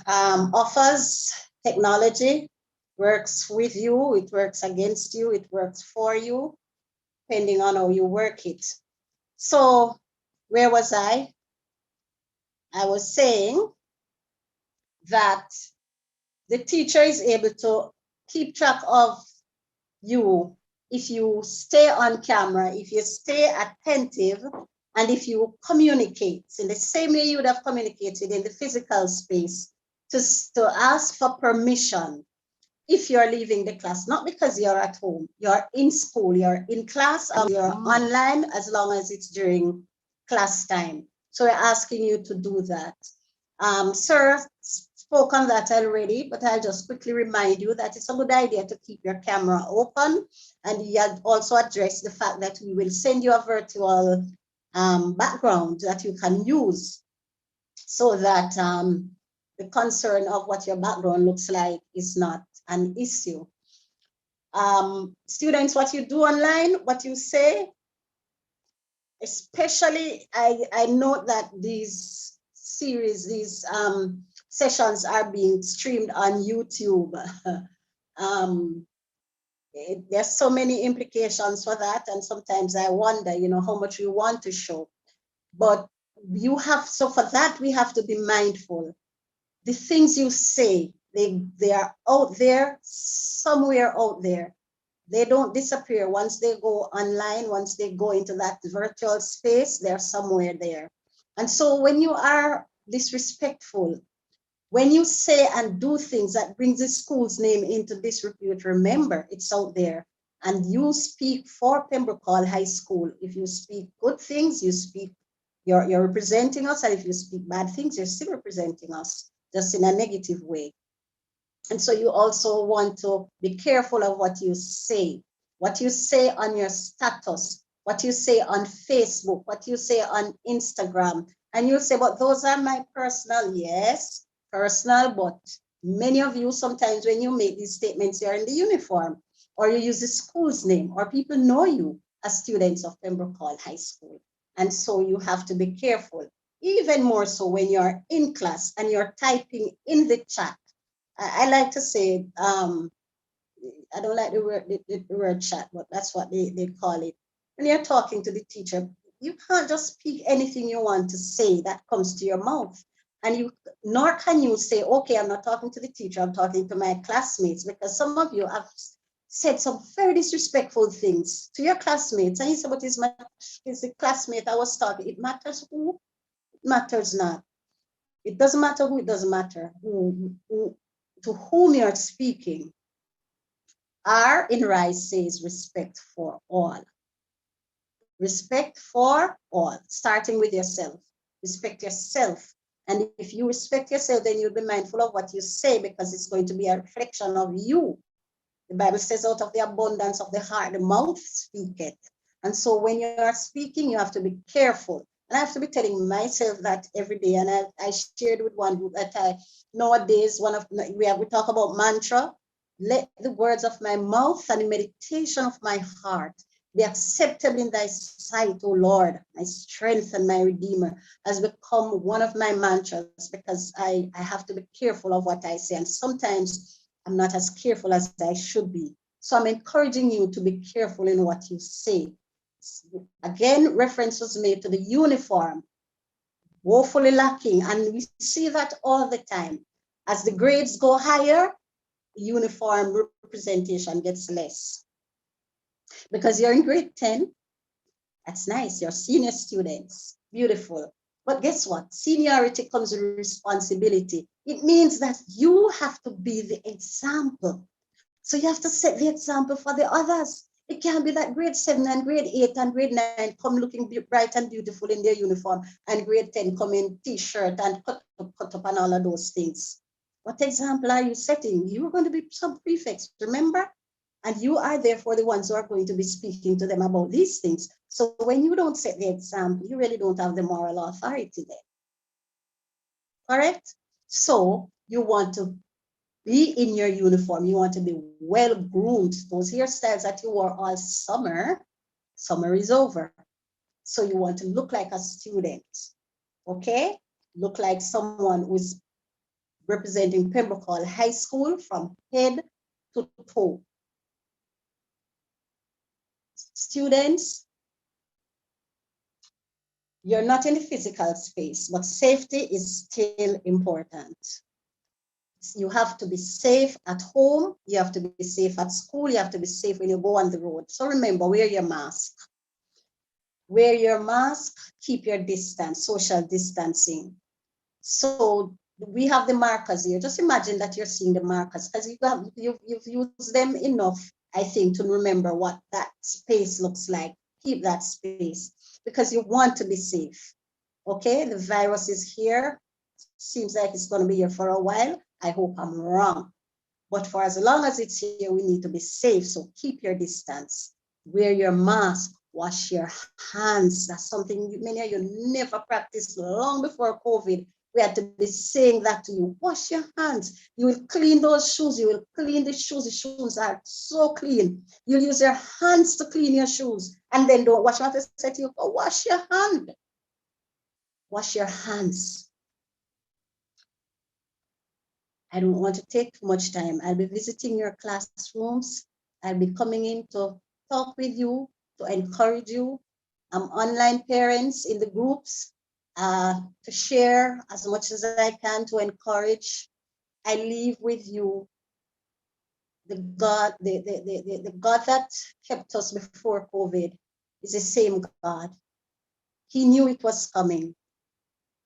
offers. Technology works with you, it works against you, it works for you, depending on how you work it. So where was I? I was saying that the teacher is able to keep track of you if you stay on camera, if you stay attentive, and if you communicate in the same way you would have communicated in the physical space to ask for permission if you're leaving the class, not because you're at home, you're in school, you're in class, or you're online, as long as it's during class time. So we're asking you to do that. Sir spoke on that already, but I'll just quickly remind you that it's a good idea to keep your camera open. And he had also addressed the fact that we will send you a virtual background that you can use so that the concern of what your background looks like is not an issue. Students, what you do online, what you say, especially I note that these series, these sessions are being streamed on YouTube. There's so many implications for that, and sometimes I wonder, how much we want to show. But so for that, we have to be mindful. The things you say, they are out there, somewhere out there. They don't disappear. Once they go online, once they go into that virtual space, they're somewhere there. And so when you are disrespectful, when you say and do things that brings the school's name into disrepute, remember, it's out there. And you speak for Pembroke Hall High School. If you speak good things, you're representing us. And if you speak bad things, you're still representing us, just in a negative way. And so you also want to be careful of what you say on your status, what you say on Facebook, what you say on Instagram. And you say, but those are my personal, yes, personal, but many of you, sometimes when you make these statements, you're in the uniform, or you use the school's name, or people know you as students of Pembroke Hall High School. And so you have to be careful, even more so when you're in class and you're typing in the chat. I like to say, I don't like the word chat, but that's what they call it. When you're talking to the teacher, you can't just speak anything you want to say that comes to your mouth. And nor can you say, okay, I'm not talking to the teacher, I'm talking to my classmates, because some of you have said some very disrespectful things to your classmates. And you say, but is the classmate I was talking, it matters who? It matters not. It doesn't matter who, it doesn't matter who to whom you're speaking. R in RISE says respect for all. Respect for all, starting with yourself. Respect yourself. And if you respect yourself, then you'll be mindful of what you say, because it's going to be a reflection of you. The Bible says, out of the abundance of the heart, the mouth speaketh. And so when you are speaking, you have to be careful. And I have to be telling myself that every day. And I shared with one group that nowadays, we talk about mantra. Let the words of my mouth and the meditation of my heart be acceptable in thy sight, O Lord. My strength and my redeemer has become one of my mantras, because I have to be careful of what I say. And sometimes I'm not as careful as I should be. So I'm encouraging you to be careful in what you say. Again, reference was made to the uniform, woefully lacking. And we see that all the time. As the grades go higher, uniform representation gets less. Because you're in grade 10, that's nice, you're senior students, beautiful. But guess what? Seniority comes with responsibility. It means that you have to be the example. So you have to set the example for the others. It can't be that grade 7 and grade 8 and grade 9 come looking bright and beautiful in their uniform, and grade 10 come in t-shirt and cut up and all of those things. What example are you setting? You're going to be sub-prefects, remember? And you are therefore the ones who are going to be speaking to them about these things. So when you don't set the example, you really don't have the moral authority there. Correct? So you want to be in your uniform. You want to be well groomed. Those hairstyles that you wore all summer, summer is over. So you want to look like a student, okay? Look like someone who's representing Pembroke Hall High School from head to toe. Students, you're not in the physical space, but safety is still important. You have to be safe at home, you have to be safe at school, you have to be safe when you go on the road. So remember, wear your mask. Wear your mask, keep your distance, social distancing. So we have the markers here. Just imagine that you're seeing the markers because you've used them enough, I think, to remember what that space looks like. Keep that space because you want to be safe. Okay, the virus is here. Seems like it's going to be here for a while. I hope I'm wrong. But for as long as it's here, we need to be safe. So keep your distance. Wear your mask. Wash your hands. That's something many of you never practiced long before COVID. We had to be saying that to you. Wash your hands. You will clean those shoes. You will clean the shoes. The shoes are so clean. You'll use your hands to clean your shoes. And then don't wash what I said to you. Go wash your hand. Wash your hands. I don't want to take too much time. I'll be visiting your classrooms. I'll be coming in to talk with you, to encourage you. I'm online parents in the groups to share as much as I can to encourage. I leave with you the God that kept us before COVID is the same God. He knew it was coming.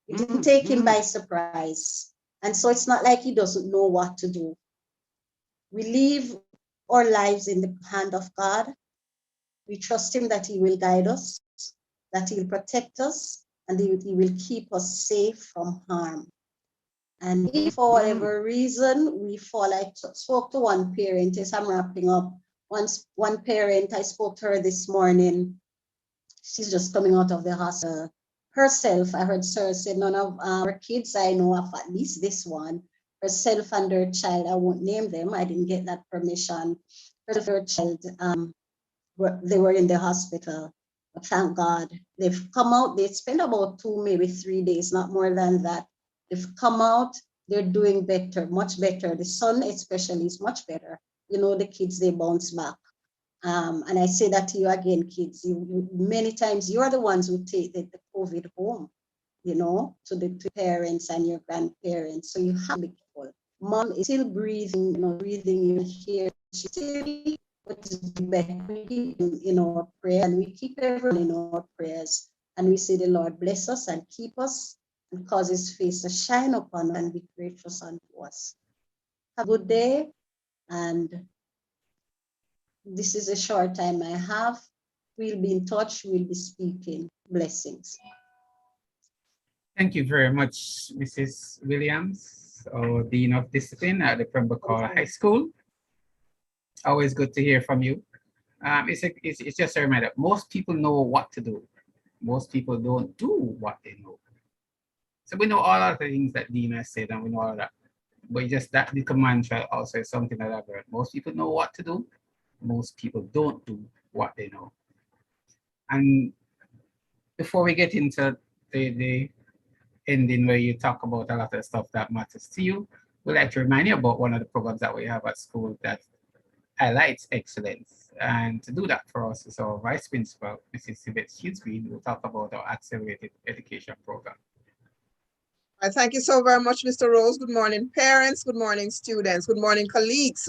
It didn't take him by surprise. And so it's not like he doesn't know what to do. We leave our lives in the hand of God. We trust him that he will guide us, that he'll protect us, and he will keep us safe from harm. And if for whatever reason we fall, I spoke to one parent as I'm wrapping up. One parent, I spoke to her this morning. She's just coming out of the hospital. Herself, I heard Sarah say, none of our kids, I know of at least this one, herself and her child, I won't name them, I didn't get that permission. Her child, they were in the hospital. But thank God, they've come out, they spent about 2, maybe 3 days, not more than that. They've come out, they're doing better, much better. The son especially is much better. You know, the kids, they bounce back. And I say that to you again, kids, many times you are the ones who take the COVID home, you know, to the parents and your grandparents. So you have to be careful. Mom is still breathing, you know, breathing, you hear, she's still, but it's better. We keep in our prayer and we keep everyone in our prayers. And we say the Lord bless us and keep us and cause his face to shine upon us and be gracious unto us. Have a good day. And this is a short time I have. We'll be in touch. We'll be speaking. Blessings. Thank you very much, Mrs. Williams, our Dean of Discipline at the Pembroke Hall High School. Always good to hear from you. It's just a reminder, most people know what to do. Most people don't do what they know. So we know all of the things that Dean has said and we know all that. But just that little mantra also is something that I've heard. Most people know what to do. Most people don't do what they know. And before we get into the ending where you talk about a lot of stuff that matters to you, we'd like to remind you about one of the programs that we have at school that highlights excellence. And to do that for us is our Vice Principal, Mrs. Sibeth Hughes-Green, who will talk about our accelerated education program. I thank you so very much, Mr. Rose. Good morning, parents. Good morning, students. Good morning, colleagues.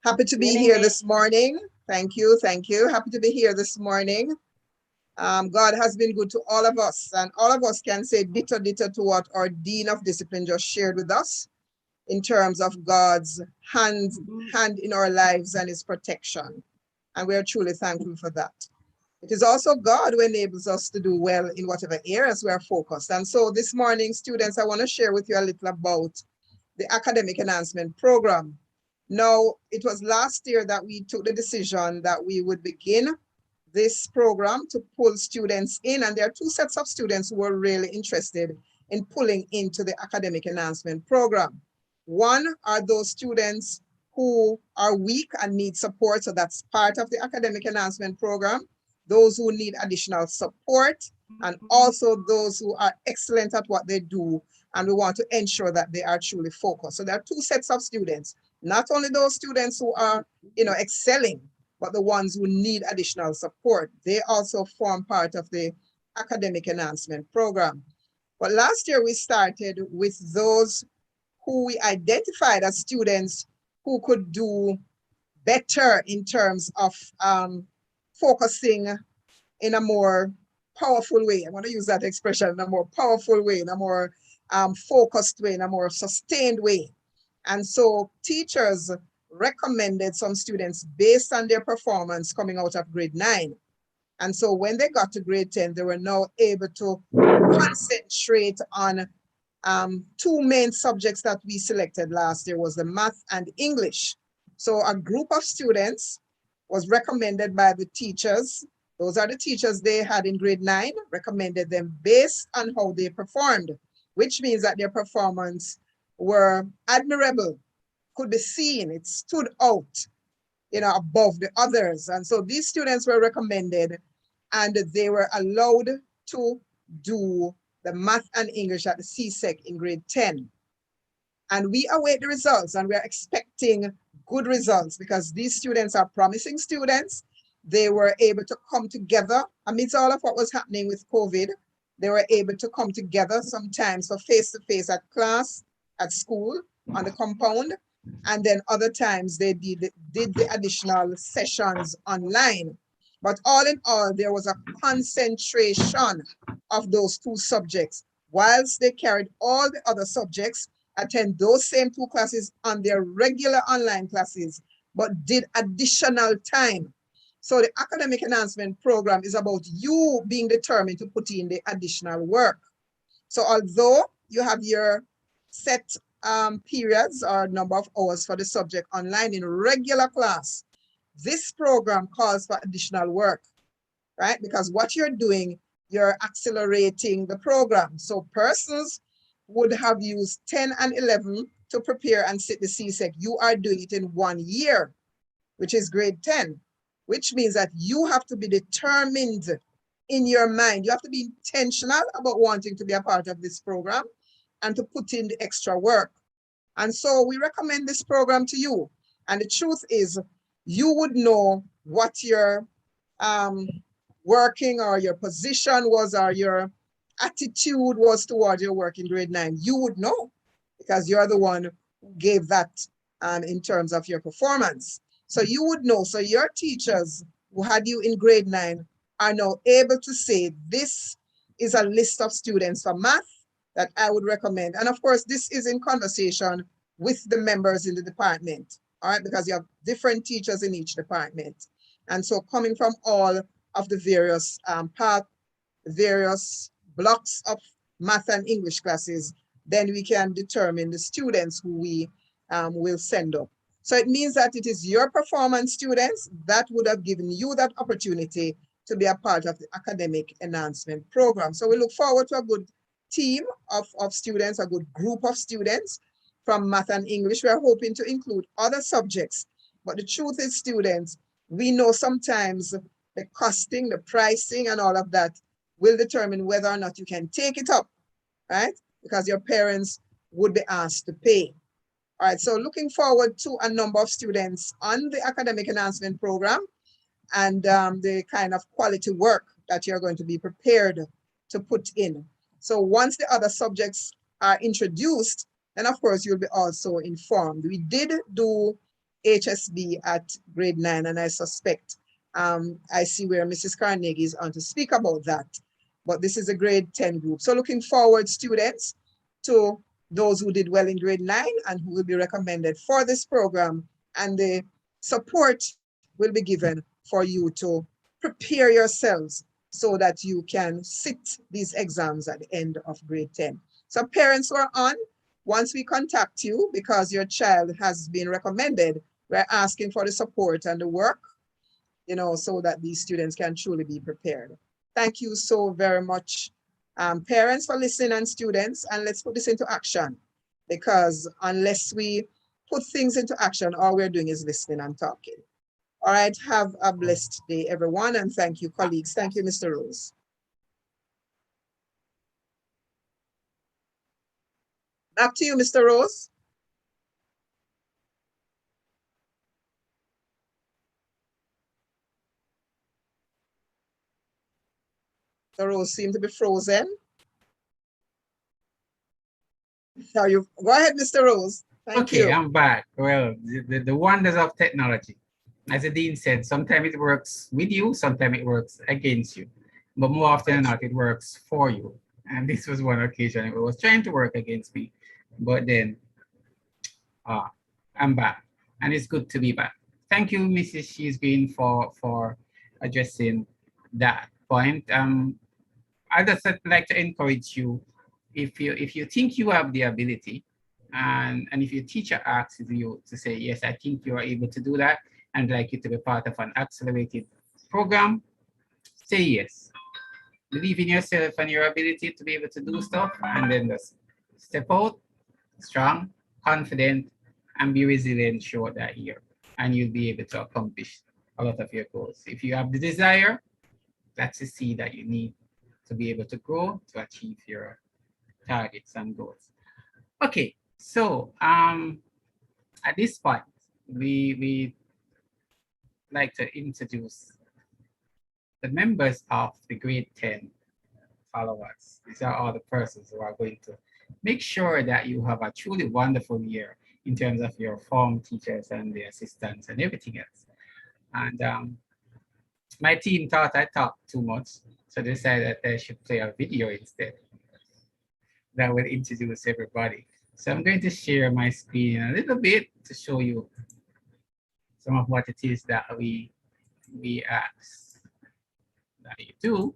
Happy to be here this morning. Thank you. Thank you. Happy to be here this morning. God has been good to all of us, and all of us can say ditto to what our Dean of Discipline just shared with us in terms of God's hand in our lives and his protection. And we are truly thankful for that. It is also God who enables us to do well in whatever areas we are focused. And so this morning, students, I want to share with you a little about the Academic Enhancement Program. Now, it was last year that we took the decision that we would begin this program to pull students in, and there are two sets of students who are really interested in pulling into the academic enhancement program. One are those students who are weak and need support, so that's part of the academic enhancement program. Those who need additional support, and also those who are excellent at what they do, and we want to ensure that they are truly focused. So there are two sets of students, not only those students who are, excelling, but the ones who need additional support. They also form part of the academic enhancement program. But last year we started with those who we identified as students who could do better in terms of focusing in a more powerful way. I want to use that expression, in a more powerful way, in a more focused way, in a more sustained way. And so teachers recommended some students based on their performance coming out of grade 9. And so when they got to grade 10, they were now able to concentrate on two main subjects that we selected last year was the math and English. So a group of students was recommended by the teachers. Those are the teachers they had in grade 9, recommended them based on how they performed, which means that their performance were admirable, could be seen, it stood out, above the others. And so these students were recommended and they were allowed to do the math and English at the CSEC in grade 10. And we await the results, and we are expecting good results because these students are promising students. They were able to come together amidst all of what was happening with COVID. They were able to come together sometimes for face-to-face at class, at school, on the compound. And then other times they did the additional sessions online. But all in all, there was a concentration of those two subjects, whilst they carried all the other subjects, attend those same two classes on their regular online classes, but did additional time. So the academic enhancement program is about you being determined to put in the additional work. So although you have your set periods or number of hours for the subject online in regular class, this program calls for additional work, right? Because what you're doing, you're accelerating the program. So persons would have used 10 and 11 to prepare and sit the CSEC. You are doing it in 1 year, which is grade 10, which means that you have to be determined in your mind. You have to be intentional about wanting to be a part of this program and to put in the extra work. And so we recommend this program to you. And the truth is, you would know what your working or your position was or your attitude was toward your work in grade 9. You would know because you're the one who gave that in terms of your performance. So you would know. So your teachers who had you in grade 9 are now able to say, this is a list of students for math that I would recommend. And of course, this is in conversation with the members in the department, all right, because you have different teachers in each department. And so coming from all of the various various blocks of math and English classes, then we can determine the students who we will send up. So it means that it is your performance students that would have given you that opportunity to be a part of the academic enhancement program. So we look forward to a good team of students, a good group of students from math and English. We are hoping to include other subjects, but the truth is, students, we know sometimes the costing, the pricing and all of that will determine whether or not you can take it up, right? Because your parents would be asked to pay. All right, so looking forward to a number of students on the academic enhancement program and the kind of quality work that you're going to be prepared to put in. So once the other subjects are introduced, then of course you'll be also informed. We did do HSB at grade 9, and I suspect I see where Mrs. Carnegie is on to speak about that. But this is a grade 10 group. So looking forward, students, to those who did well in grade 9 and who will be recommended for this program, and the support will be given for you to prepare yourselves so that you can sit these exams at the end of grade 10. So parents who are on, once we contact you, because your child has been recommended, we're asking for the support and the work, you know, so that these students can truly be prepared. Thank you so very much, parents, for listening, and students, and let's put this into action, because unless we put things into action, all we're doing is listening and talking. All right, have a blessed day, everyone, and thank you, colleagues. Thank you, Mr. Rose. Back to you, Mr. Rose. Mr. Rose seemed to be frozen. Now you go ahead, Mr. Rose. Thank you. Okay, I'm back. Well, the wonders of technology. As the dean said, sometimes it works with you, sometimes it works against you. But more often than not, it works for you. And this was one occasion it was trying to work against me. But then I'm back. And it's good to be back. Thank you, Mrs. She's Green, for addressing that point. I'd just like to encourage you, if you think you have the ability, and if your teacher asks you to say, yes, I think you are able to do that, and like you to be part of an accelerated program, say yes. Believe in yourself and your ability to be able to do stuff, and then just step out strong, confident, and be resilient throughout that year. And you'll be able to accomplish a lot of your goals. If you have the desire, that's the seed that you need to be able to grow to achieve your targets and goals. Okay, so at this point, we like to introduce the members of the grade 10 followers. These are all the persons who are going to make sure that you have a truly wonderful year in terms of your form teachers and the assistants and everything else. And my team thought I talked too much, so they decided that they should play a video instead that will introduce everybody. So I'm going to share my screen a little bit to show you some of what it is that we ask that you do,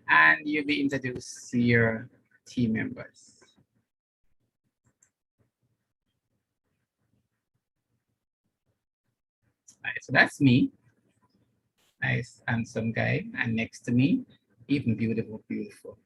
and you'll be introduced to your team members. All right, so that's me. Nice, handsome guy, and next to me, even beautiful, beautiful.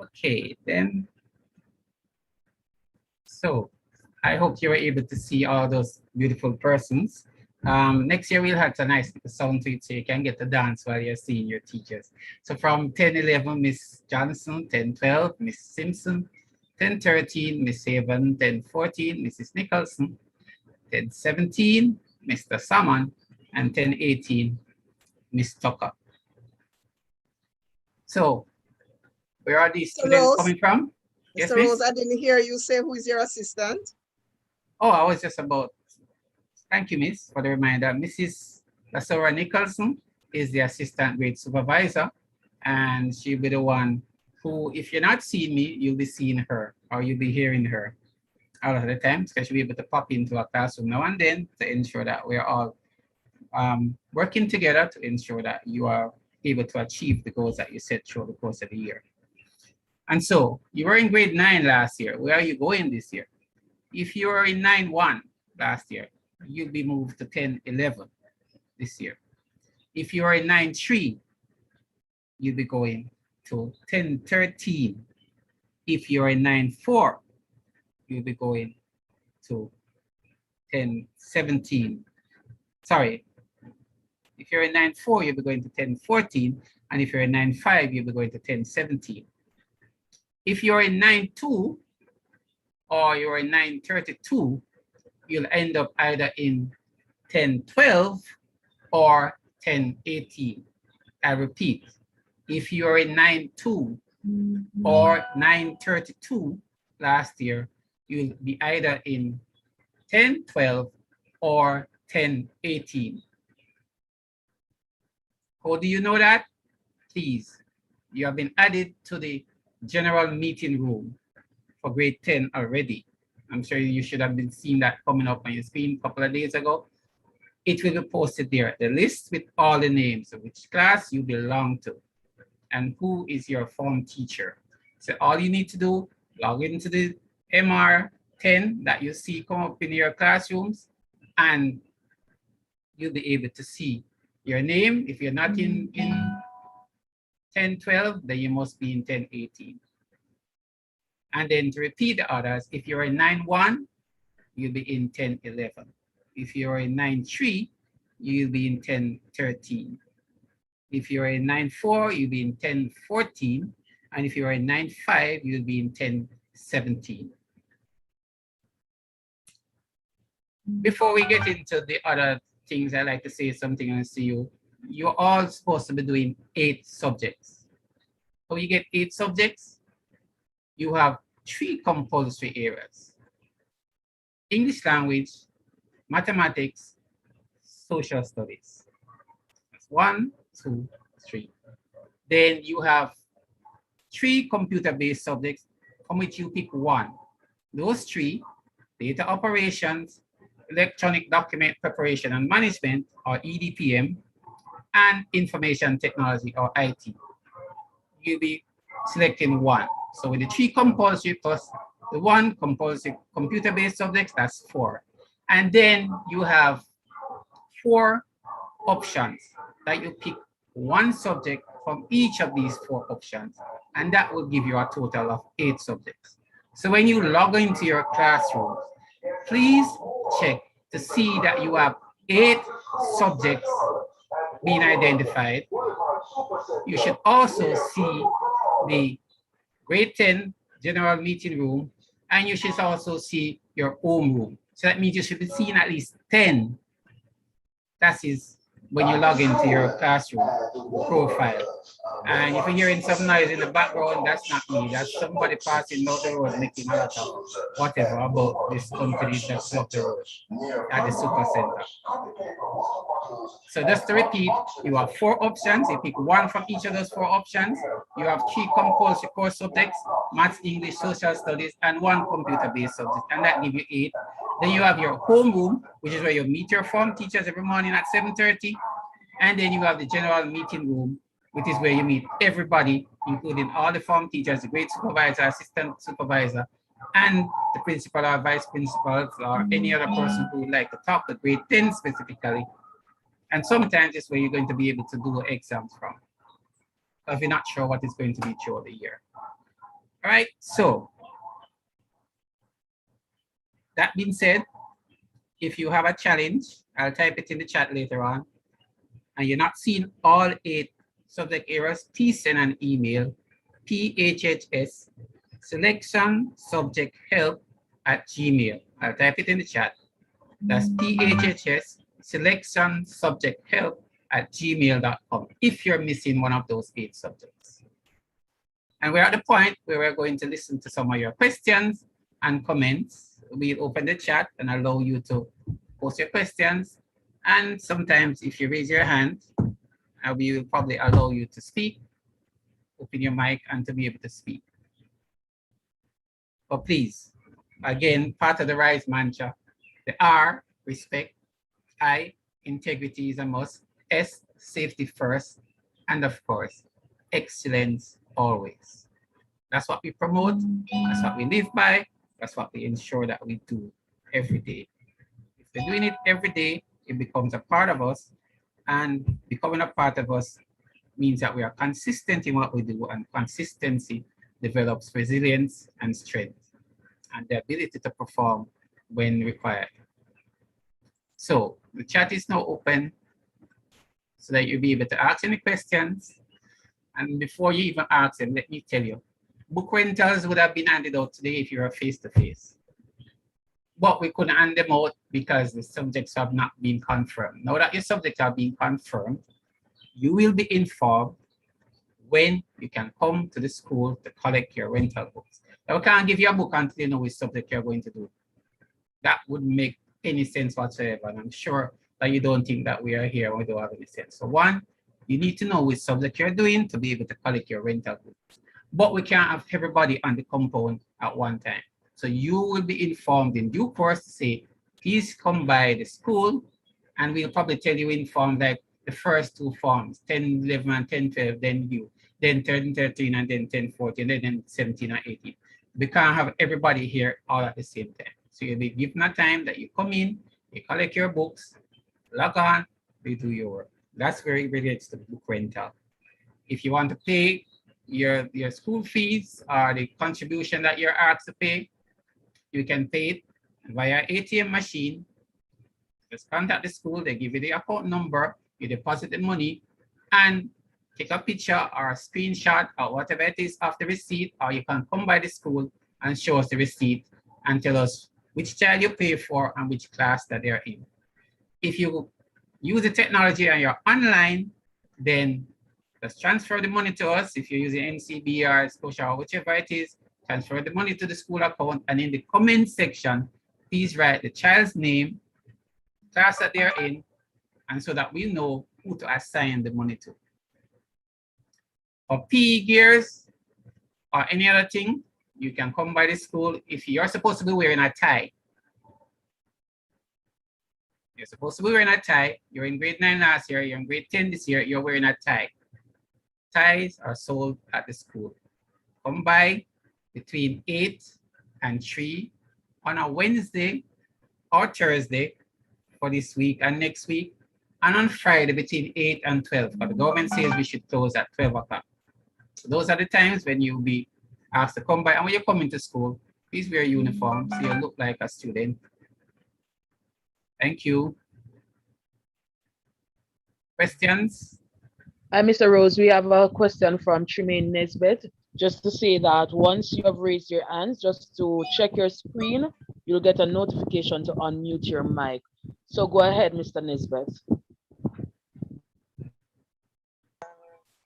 Okay, then. So I hope you were able to see all those beautiful persons. Next year we'll have a nice sound to it so you can get to dance while you're seeing your teachers. So from 10:11, Miss Johnson, 10:12, Miss Simpson, 10:13, Miss Haven, 10:14, Mrs. Nicholson, 10:17, Mr. Salmon, and 10:18, Miss Tucker. So where are these students coming from? Yes, Mr. Rose, I didn't hear you say who is your assistant. Oh, I was just about, thank you, Miss, for the reminder. Mrs. Lasora Nicholson is the assistant grade supervisor, and she'll be the one who, if you're not seeing me, you'll be seeing her, or you'll be hearing her all of the time, because she'll be able to pop into a classroom now and then to ensure that we're all working together to ensure that you are able to achieve the goals that you set through the course of the year. And so you were in grade 9 last year. Where are you going this year? If you were in 9-1 last year, you'll be moved to 10-11 this year. If you are in 9-3, you'll be going to 10-13. If you're in 9-4, you'll be going to 10-17. Sorry. If you're in 9-4, you'll be going to 10-14. And if you're in 9-5, you'll be going to 10-17. If you're in 9-2, or you're in 932, you'll end up either in 1012 or 1018. I repeat, if you're in 92 or 932 last year, you'll be either in 1012 or 1018. How do you know that? Please, you have been added to the general meeting room for grade 10 already. I'm sure you should have been seeing that coming up on your screen a couple of days ago. It will be posted there, the list with all the names of which class you belong to and who is your form teacher. So all you need to do, log into the MR10 that you see come up in your classrooms, and you'll be able to see your name. If you're not in 1012, then you must be in 1018. And then to repeat the others, if you're in 9-1, you'll be in 10-11. If you're in 9-3, you'll be in 10-13. If you're in 9-4, you'll be in 10-14. And if you're in 9-5, you'll be in 10-17. Before we get into the other things, I'd like to say something else to you. You're all supposed to be doing 8 subjects. So you get 8 subjects, you have 3 compulsory areas: English language, mathematics, social studies. That's 1, 2, 3. Then you have 3 computer-based subjects from which you pick 1. Those 3, data operations, electronic document preparation and management, or EDPM, and information technology, or IT. You'll be selecting 1. So with the 3 compulsory plus the 1 compulsory computer-based subjects, that's 4. And then you have 4 options that you pick 1 subject from each of these 4 options, and that will give you a total of 8 subjects. So when you log into your classrooms, please check to see that you have 8 subjects being identified. You should also see the grade 10 general meeting room, and you should also see your home room. So that means you should be seeing at least 10. That is when you log into your classroom profile. And if you're hearing some noise in the background, that's not me. That's somebody passing down the road making a lot of whatever about this company that's up the road at the super center. So just to repeat, you have 4 options. You pick 1 from each of those 4 options. You have 3 compulsory core subjects: maths, English, social studies, and 1 computer-based subject, and that gives you 8. Then you have your home room, which is where you meet your form teachers every morning at 7:30. And then you have the general meeting room, which is where you meet everybody, including all the form teachers, the grade supervisor, assistant supervisor, and the principal or vice principals, or any other person who would like to talk to grade 10 specifically. And sometimes it's where you're going to be able to do exams from, if you're not sure what is going to be throughout the year. All right, so that being said, if you have a challenge, I'll type it in the chat later on, and you're not seeing all 8 subject areas, please send an email, PHHS selection subject help @gmail. I'll type it in the chat. That's PHHS selection subject help @gmail.com if you're missing one of those 8 subjects. And we're at the point where we're going to listen to some of your questions and comments. We'll open the chat and allow you to post your questions. And sometimes if you raise your hand, we will probably allow you to speak, open your mic, and to be able to speak. But please, again, part of the RISE mantra, the R, respect; I, integrity is a must; S, safety first; and of course, excellence always. That's what we promote, that's what we live by, that's what we ensure that we do every day. If we're doing it every day, it becomes a part of us, and becoming a part of us means that we are consistent in what we do, and consistency develops resilience and strength and the ability to perform when required. So the chat is now open so that you'll be able to ask any questions. And before you even ask them, let me tell you, book rentals would have been handed out today if you're face-to-face. but we couldn't hand them out because the subjects have not been confirmed. Now that your subjects have been confirmed, you will be informed when you can come to the school to collect your rental books. Now, we can't give you a book until you know which subject you're going to do. That wouldn't make any sense whatsoever. And I'm sure that you don't think that we are here and we don't have any sense. So one, you need to know which subject you're doing to be able to collect your rental books. But we can't have everybody on the compound at one time. So you will be informed in due course to say, please come by the school, and we'll probably tell you in form like the first two forms, 10, 11, and 10, 12, then you, then 13, 13, and then 10, 14, and then 17 and 18. We can't have everybody here all at the same time. So you'll be given a time that you come in, you collect your books, log on, you do your work. That's where it relates to book rental. If you want to pay your school fees or the contribution that you're asked to pay, you can pay it via ATM machine. Just contact the school, they give you the account number, you deposit the money, and take a picture or a screenshot or whatever it is of the receipt, or you can come by the school and show us the receipt and tell us which child you pay for and which class that they're in. If you use the technology and you're online, then just transfer the money to us. If you're using NCB or Scotia or whichever it is, transfer the money to the school account, and in the comment section, please write the child's name, class that they're in, and so that we know who to assign the money to. For PE gears or any other thing, you can come by the school. If you're supposed to be wearing a tie, you're supposed to be wearing a tie. You're in grade 9 last year, you're in grade 10 this year, you're wearing a tie. Ties are sold at the school. Come by between 8 and 3 on a Wednesday or Thursday for this week and next week, and on Friday between 8 and 12. But the government says we should close at 12 o'clock. So those are the times when you'll be asked to come by. And when you come into school, please wear uniform so you look like a student. Thank you. Questions? Mr. Rose, we have a question from Tremaine Nesbitt. Just to say that once you have raised your hands, just to check your screen, you'll get a notification to unmute your mic. So go ahead, Mr. Nesbitt.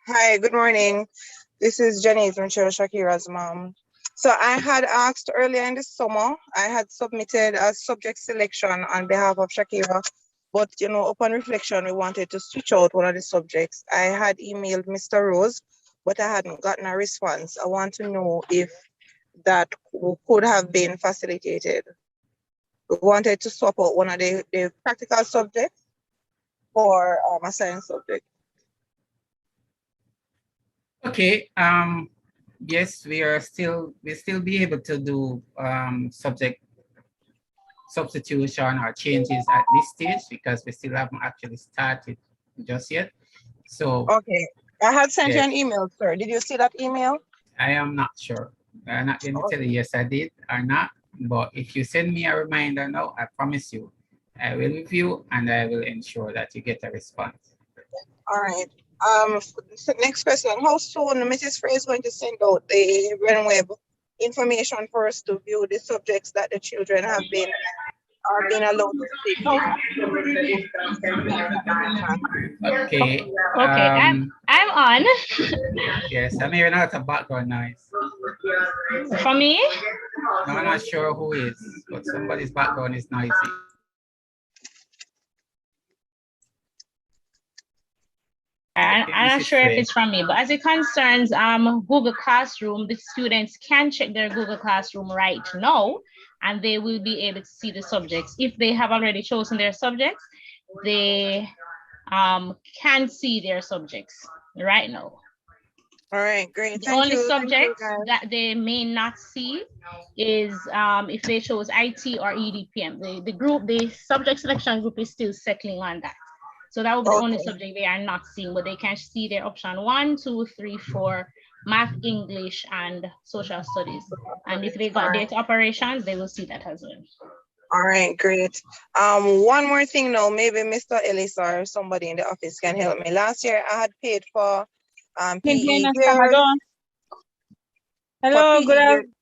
Hi, good morning. This is Jenny from Shakira's mom. So I had asked earlier in the summer, I had submitted a subject selection on behalf of Shakira, but upon reflection, we wanted to switch out one of the subjects. I had emailed Mr. Rose, but I hadn't gotten a response. I want to know if that could have been facilitated. We wanted to swap out one of the practical subjects for a science subject. Okay. Yes, we'll still be able to do subject substitution or changes at this stage because we still haven't actually started just yet. So okay, I had sent you an email, sir. Did you see that email? I am not sure. I'm not going to tell you yes I did or not, but if you send me a reminder now, I promise you I will review and I will ensure that you get a response. All right. So next question, how soon Mrs. Frey is going to send out the RenWeb information for us to view the subjects that the children have been allowed to take? Okay. Okay, I'm on. Yes, I'm hearing a lot of background noise. For me? No, I'm not sure who is, but somebody's background is noisy. I'm not sure if it's from me, but as it concerns Google Classroom, the students can check their Google Classroom right now, and they will be able to see the subjects. If they have already chosen their subjects, they can see their subjects right now. All right, great. The only subject that they may not see is if they chose IT or EDPM. The subject selection group is still settling on that. So that will be the only subject they are not seeing, but they can see their option 1, 2, 3, 4, math, English, and social studies. And if they got data operations, they will see that as well. All right, great. One more thing now, maybe Mr. Ellis or somebody in the office can help me. Last year I had paid for PE gears. Hello, good afternoon.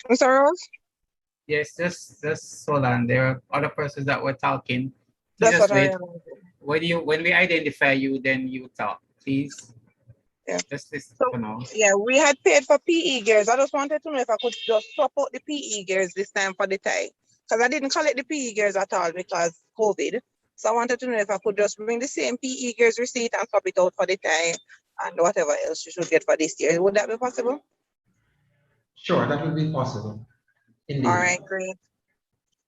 Mr. Rose? Yes, just hold on. There are other persons that were talking. That's Just what I wait. am. When we identify you, then you talk, please. Yeah. Just this So, for now. yeah, we had paid for PE gears. I just wanted to know if I could just swap out the PE gears this time for the tie. Because I didn't collect the PE gears at all because COVID. So I wanted to know if I could just bring the same PE gears receipt and swap it out for the tie and whatever else you should get for this year. Would that be possible? Sure, that will be possible. Indeed. All right, great.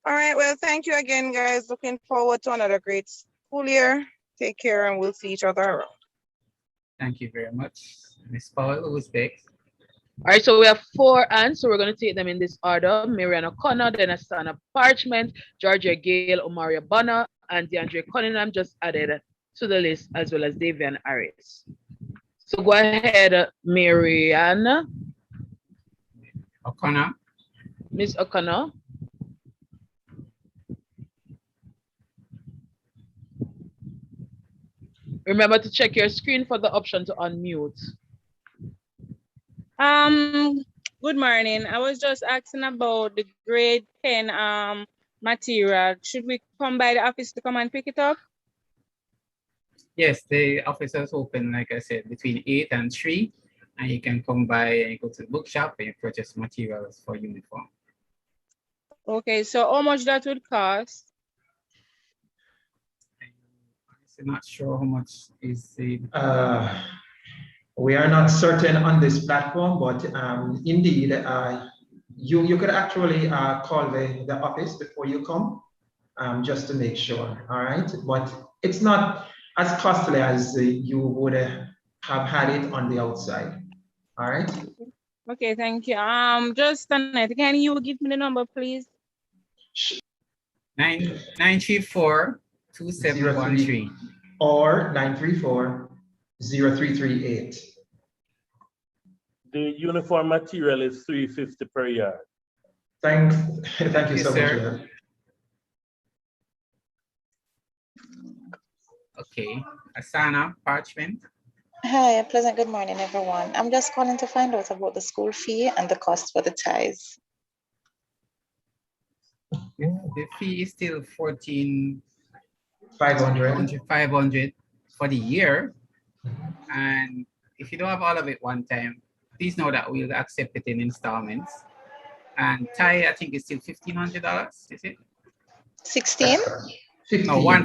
All right, well, thank you again, guys. Looking forward to another great school year. Take care and we'll see each other around. Thank you very much. Ms. Paul, who's next? All right, so we have 4 hands, so we're going to take them in this order. Mariana O'Connor, then Asana Parchment, Georgia Gale, Omaria Bonner, and DeAndre Cunningham just added to the list, as well as Davian Harris. So go ahead, Mariana. O'Connor. Miss O'Connor. Remember to check your screen for the option to unmute. Good morning. I was just asking about the grade 10 material. Should we come by the office to come and pick it up? Yes, the office is open, like I said, between 8 and 3. And you can come by and go to the bookshop and purchase materials for uniform. Okay, so how much that would cost? I'm not sure how much is the... We are not certain on this platform, but indeed, you could actually call the office before you come, just to make sure, all right? But it's not as costly as you would have had it on the outside, all right? Okay, thank you. Just a minute, can you give me the number, please? 934-2713. Or 934-0338. The uniform material is $350 per yard. Thank you so sir. much. Okay, Asana Parchment. Hi, a pleasant good morning, everyone. I'm just calling to find out about the school fee and the cost for the ties. The fee is still $500 for the year. And if you don't have all of it one time, please know that we'll accept it in installments. And tie, I think, is still $1,500, is it? 16? No, 15.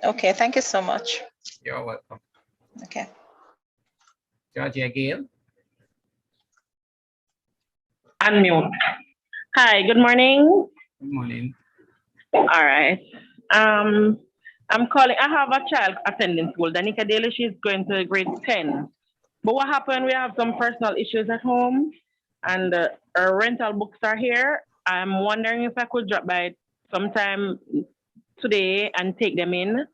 Okay, thank you so much. You're welcome. Okay. Georgia Gale. Unmute. Hi, good morning. Good morning. All right. I'm calling. I have a child attending school. Danica Daly, she's going to grade 10. But what happened, we have some personal issues at home and our rental books are here. I'm wondering if I could drop by sometime today and take them in.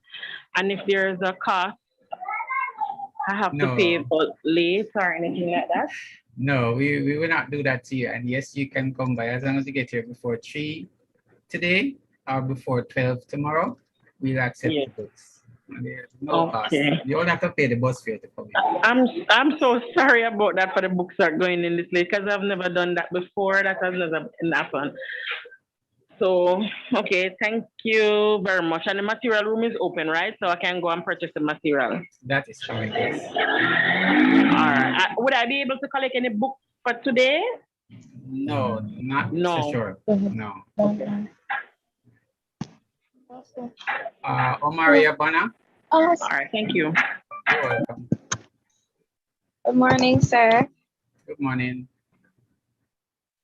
And if there's a cost, I have to pay for late or anything like that. No, we will not do that to you. And yes, you can come by as long as you get here before 3 today or before 12 tomorrow. We'll accept the books. There's no cost. You don't have to pay the bus fare to come in. I'm so sorry about that for the books are going in this late because I've never done that before. That has never happened. So, okay, thank you very much. And the material room is open, right? So I can go and purchase the material. That is correct, yes. All right. Would I be able to collect any book for today? No, not for sure. No. Omaria Bonner. All right, thank you. You're welcome. Good morning, sir. Good morning.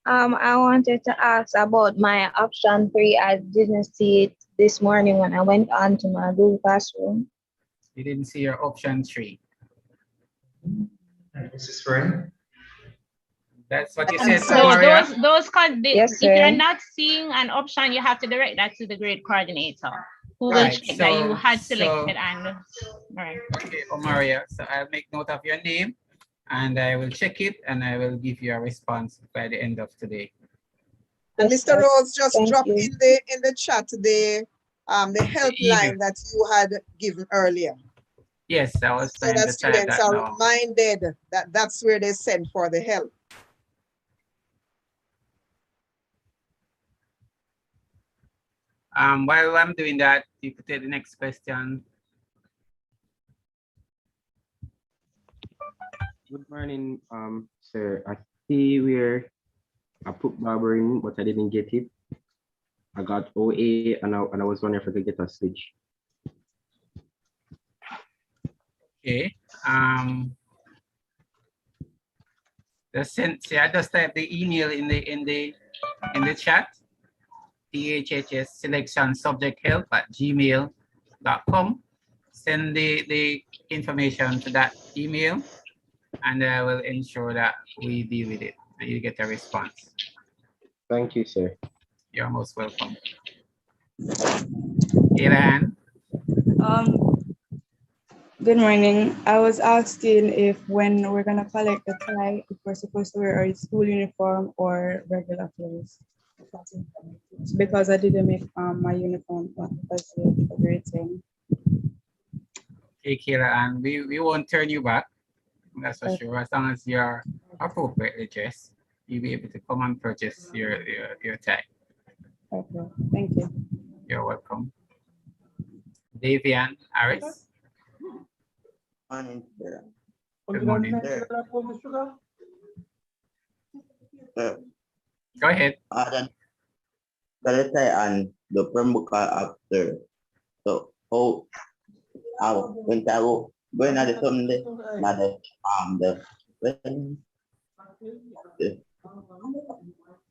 I wanted to ask about my option 3. I didn't see it this morning when I went on to my Google Classroom. You didn't see your option 3. Mrs. Spring? That's what you And said, so Maria? if you're not seeing an option, you have to direct that to the grade coordinator, who will check that you had selected and right. Okay, Maria. So I'll make note of your name and I will check it and I will give you a response by the end of today. And Mr. Rose, just drop in the chat the helpline that you had given earlier. Yes, I was So trying that to type students that are now. reminded that that's where they send for the help. While I'm doing that, you could take the next question. Good morning, sir. I see where I put barbering, but I didn't get it. I got OA, and I was wondering if I could get a switch. Okay. See, I just type the email in the chat. PHHS selection subject help at gmail.com. Send the information to that email, and I will ensure that we deal with it and you get a response. Thank you, sir. You're most welcome. Ilan. Good morning. I was asking if when we're gonna collect the tie, if we're supposed to wear our school uniform or regular clothes. Because I didn't make my uniform as for grade 10. Okay, Kayla, and we won't turn you back. That's for sure. As long as you're appropriately dressed, you'll be able to come and purchase your tie. Okay, thank you. You're welcome. Davian Harris. Morning, sir. Good morning. Sir. Go ahead. The tie and the Pembroke after. So when I go going at the Sunday, not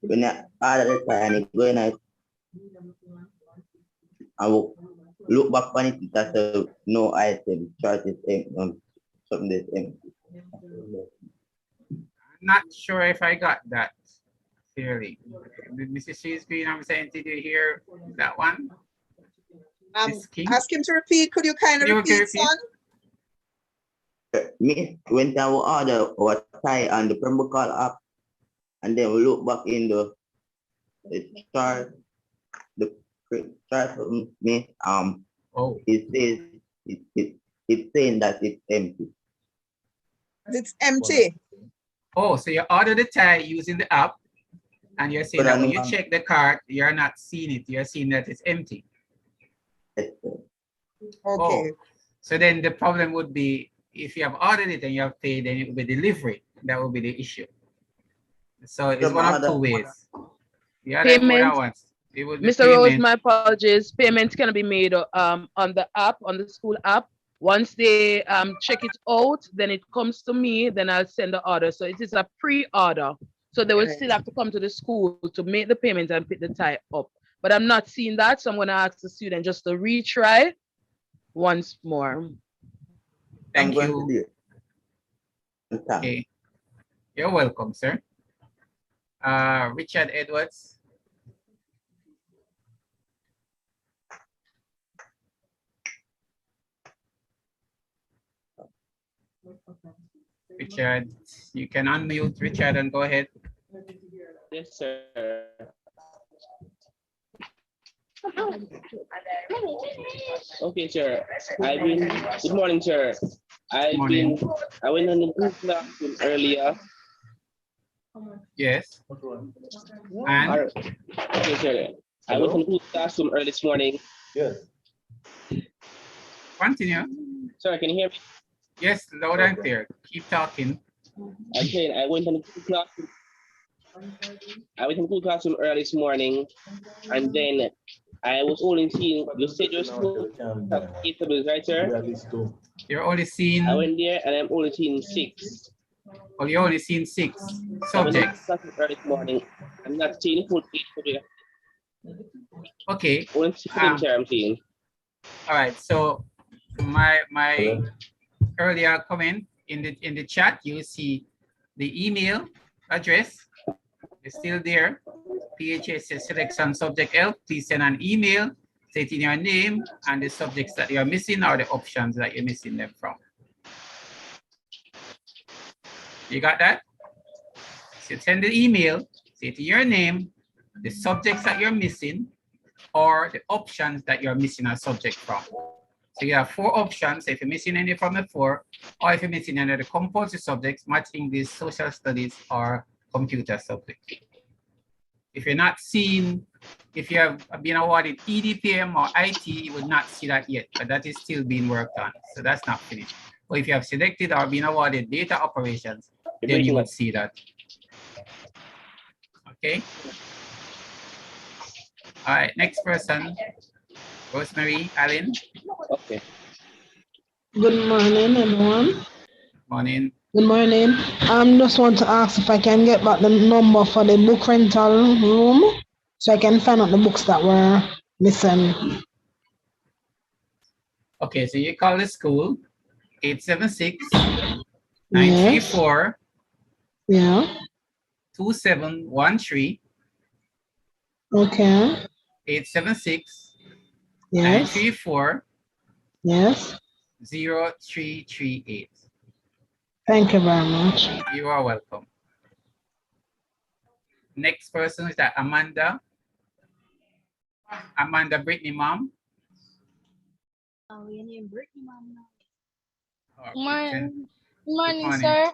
when I add the tie and going at I will look back on it, that's no item, chart is empty, something is empty. Not sure if I got that clearly. Did Mrs. Sheesby, I'm saying, did you hear that one? Ask him to repeat. Could you kindly repeat, son? Me, when I will order our tie and the Pembroke app, and then we look back in the chart, chart for me, it says it's saying that it's empty. It's empty. Oh, so you order the tie using the app, and you're saying that when you check the cart, you're not seeing it. You're seeing that it's empty. Okay. Oh, so then the problem would be if you have ordered it and you have paid, then it will be delivery. That will be the issue. So it's one of two ways. Yeah, Payment. It would be Mr. Rose, payment. my apologies. Payment can be made on the app, on the school app. Once they check it out, then it comes to me, then I'll send the order. So it is a pre-order. So they will still have to come to the school to make the payment and pick the tie up. But I'm not seeing that, so I'm going to ask the student just to retry once more. Thank you. Okay. You're welcome, sir. Richard Edwards. Richard, you can unmute Richard and go ahead. Yes, sir. Okay, sir. Good morning, sir. I went on the classroom earlier. Yes. And? Okay, sir. I went on the classroom early this morning. Yes. Continue. Sir, can you hear me? Yes, loud and clear. Keep talking. Okay, I went on the classroom. I went to classroom early this morning, and then I was only seeing, you said your school have 8 tables, right, sir? You're only seeing? I went there and I'm only seeing 6. Oh, you're only seeing 6 subjects. I went to classroom early this morning. I'm not seeing full 8 subjects. Okay. Only 6 I'm seeing. All right, so my earlier comment in the chat, you see the email address. It's still there. PHS selection subject help. Please send an email stating your name and the subjects that you're missing or the options that you're missing them from. You got that? So send the email, stating your name, the subjects that you're missing, or the options that you're missing a subject from. So you have 4 options. If you're missing any from the 4, or if you're missing any of the compulsory subjects, math, English, social studies, or computer subject. If you're not seeing If you have been awarded EDPM or IT, you would not see that yet, but that is still being worked on. So that's not finished. But if you have selected or been awarded data operations, then you would see that. Okay. All right, next person, Rosemary Allen. Okay. Good morning, everyone. Morning. Good morning. Just want to ask if I can get back the number for the book rental room so I can find out the books that were missing. Okay, so you call the school 876-934 2713. Okay. 876-934 0338. Thank you very much. You are welcome. Next person is that Amanda. Amanda Brittany, mom. Oh, your name Brittany, mom. Morning. Good morning, sir.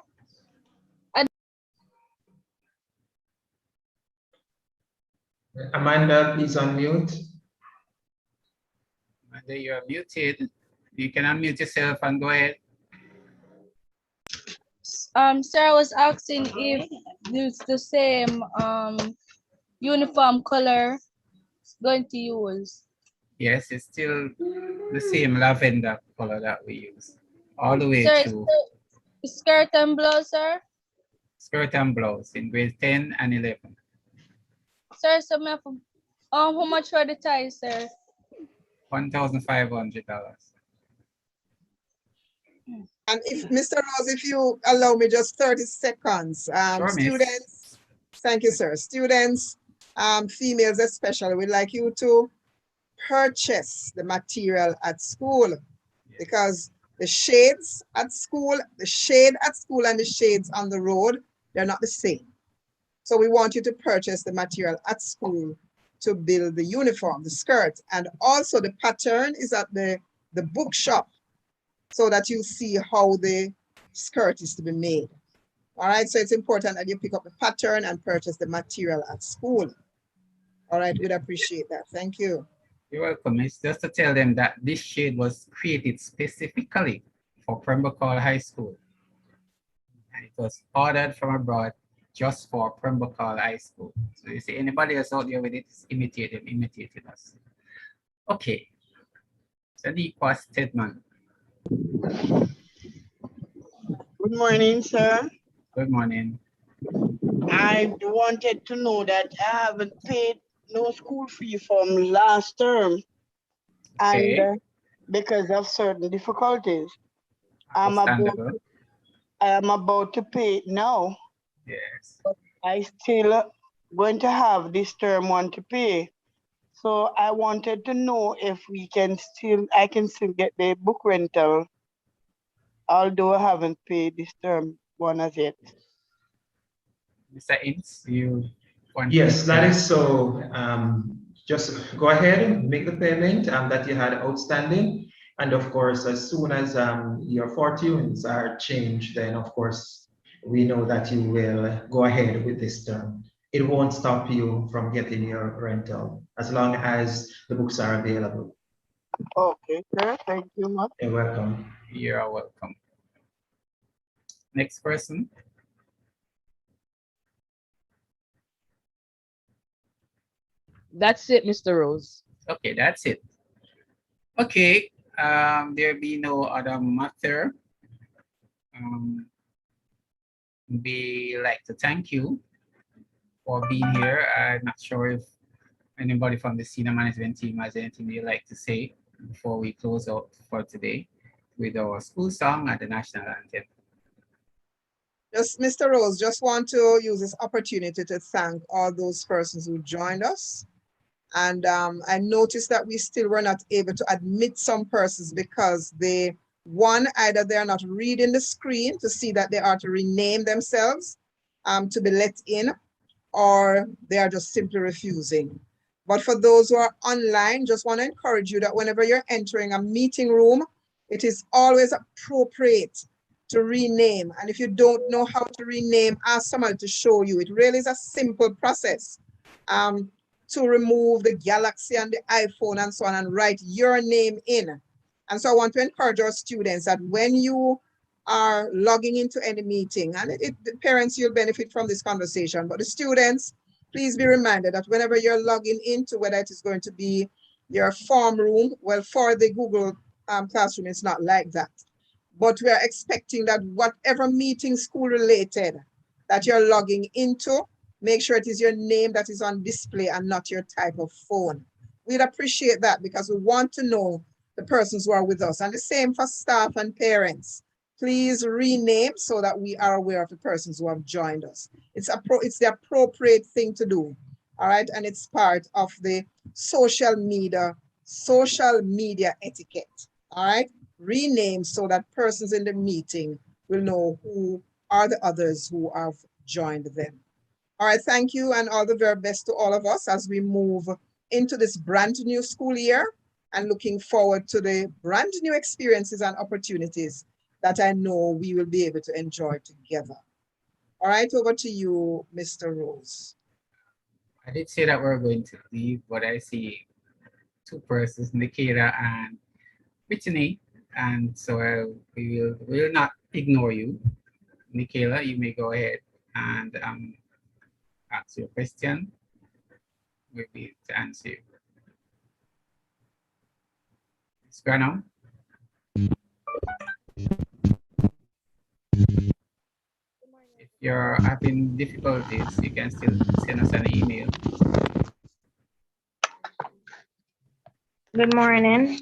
Amanda, please unmute. Amanda, you are muted. You can unmute yourself and go ahead. Sir, I was asking if it's the same uniform color going to use. Yes, it's still the same lavender color that we use all the way Sir, through. Skirt and blouse, sir? Skirt and blouse in grade 10 and 11. Sir, so how much for the ties, sir? $1,500. And if Mr. Rose, if you allow me just 30 seconds, Sure, miss. students, thank you, sir. Students, females especially, we'd like you to purchase the material at school because the shades at school, the shade at school and the shades on the road, they're not the same. So we want you to purchase the material at school to build the uniform, the skirt, and also the pattern is at the bookshop so that you see how the skirt is to be made. All right, so it's important that you pick up the pattern and purchase the material at school. All right, we'd appreciate that. Thank you. You're welcome. It's just to tell them that this shade was created specifically for Pembroke Hall High School. And it was ordered from abroad just for Pembroke Hall High School. So you see anybody else out there with it, imitated us. Okay. Sadiqa Stedman. Good morning, sir. Good morning. I wanted to know that I haven't paid no school fee from last term, and because of certain difficulties, I am about to pay it now. Yes. But I still going to have this term one to pay. So I wanted to know if I can still get the book rental, although I haven't paid this term one as yet. Mr. Ince, you want Yes, to that is so. Just go ahead and make the payment that you had outstanding. And of course, as soon as your fortunes are changed, then of course, we know that you will go ahead with this term. It won't stop you from getting your rental as long as the books are available. Okay, sir. Thank you much. You're welcome. You're welcome. Next person. That's it, Mr. Rose. Okay, that's it. Okay, there be no other matter. We like to thank you for being here. I'm not sure if anybody from the senior management team has anything they'd like to say before we close out for today with our school song and the national anthem. Just Mr. Rose, just want to use this opportunity to thank all those persons who joined us. And I noticed that we still were not able to admit some persons because either they are not reading the screen to see that they are to rename themselves to be let in, or they are just simply refusing. But for those who are online, just want to encourage you that whenever you're entering a meeting room, it is always appropriate to rename. And if you don't know how to rename, ask someone to show you. It really is a simple process. to remove the Galaxy and the iPhone and so on and write your name in. And so I want to encourage our students that when you are logging into any meeting, and the parents, you'll benefit from this conversation, but the students, please be reminded that whenever you're logging into, whether it is going to be your form room, well, for the Google Classroom, it's not like that. But we are expecting that whatever meeting school related that you're logging into, make sure it is your name that is on display and not your type of phone. We'd appreciate that because we want to know the persons who are with us. And the same for staff and parents. Please rename so that we are aware of the persons who have joined us. It's the appropriate thing to do. All right. And it's part of the social media etiquette. All right. Rename so that persons in the meeting will know who are the others who have joined them. All right. Thank you. And all the very best to all of us as we move into this brand new school year and looking forward to the brand new experiences and opportunities that I know we will be able to enjoy together. All right, over to you, Mr. Rose. I did say that we're going to leave, but I see two persons, Nikita and Brittany, and so we will not ignore you. Nikela, you may go ahead and ask your question. We'll be able to answer you. Ms. Granum. If you're having difficulties, you can still send us an email. Good morning.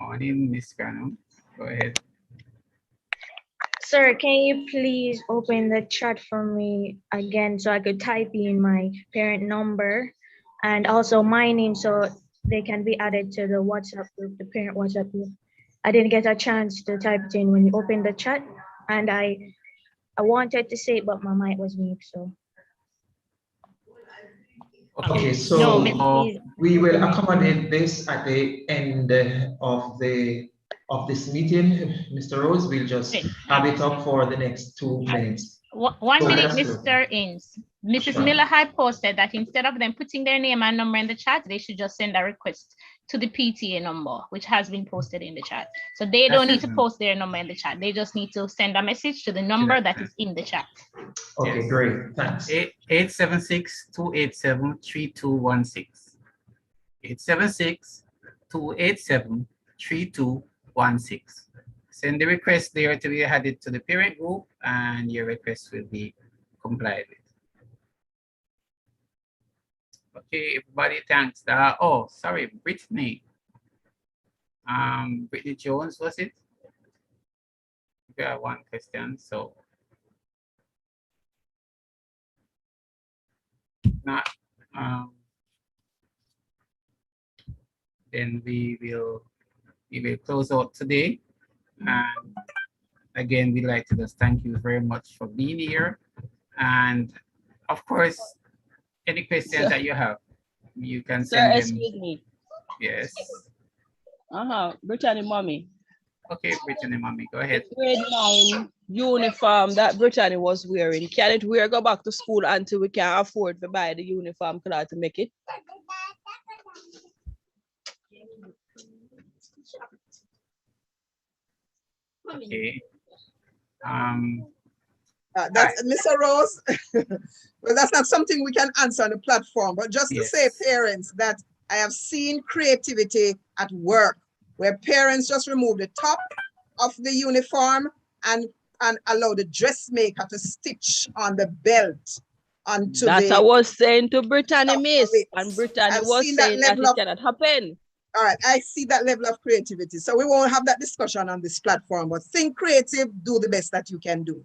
Morning, Ms. Granum. Go ahead. Sir, can you please open the chat for me again so I could type in my parent number and also my name so they can be added to the WhatsApp group, the parent WhatsApp group. I didn't get a chance to type it in when you opened the chat, and I wanted to say it, but my mic was mute, so. Okay, so we will accommodate this at the end of this meeting. Mr. Rose, we'll just have it up for the next 2 minutes. One minute, Mr. Inns. Mrs. Miller had posted that instead of them putting their name and number in the chat, they should just send a request to the PTA number, which has been posted in the chat. So they don't need to post their number in the chat. They just need to send a message to the number that is in the chat. Okay, yes. Great, thanks. 876-287-3216. 876-287-3216. Send the request there to be added to the parent group, and your request will be complied with. Okay, everybody, thanks. Oh, sorry, Brittany. Brittany Jones, was it? We have one question, so. Not, then we will close out today. And again, we'd like to just thank you very much for being here. And of course, any questions that you have, you can send them. Excuse me. Yes. Brittany Mommy. Okay, Brittany Mommy, go ahead. Grade 9 uniform that Brittany was wearing. Can it go back to school until we can afford to buy the uniform cloth to make it? Okay. That's Mr. Rose. Well, that's not something we can answer on the platform, but just to say, parents, that I have seen creativity at work where parents just remove the top of the uniform and allow the dressmaker to stitch on the belt onto That's what I was saying to Brittany, Miss, and Brittany was saying that it cannot happen. All right, I see that level of creativity. So we won't have that discussion on this platform, but think creative, do the best that you can do.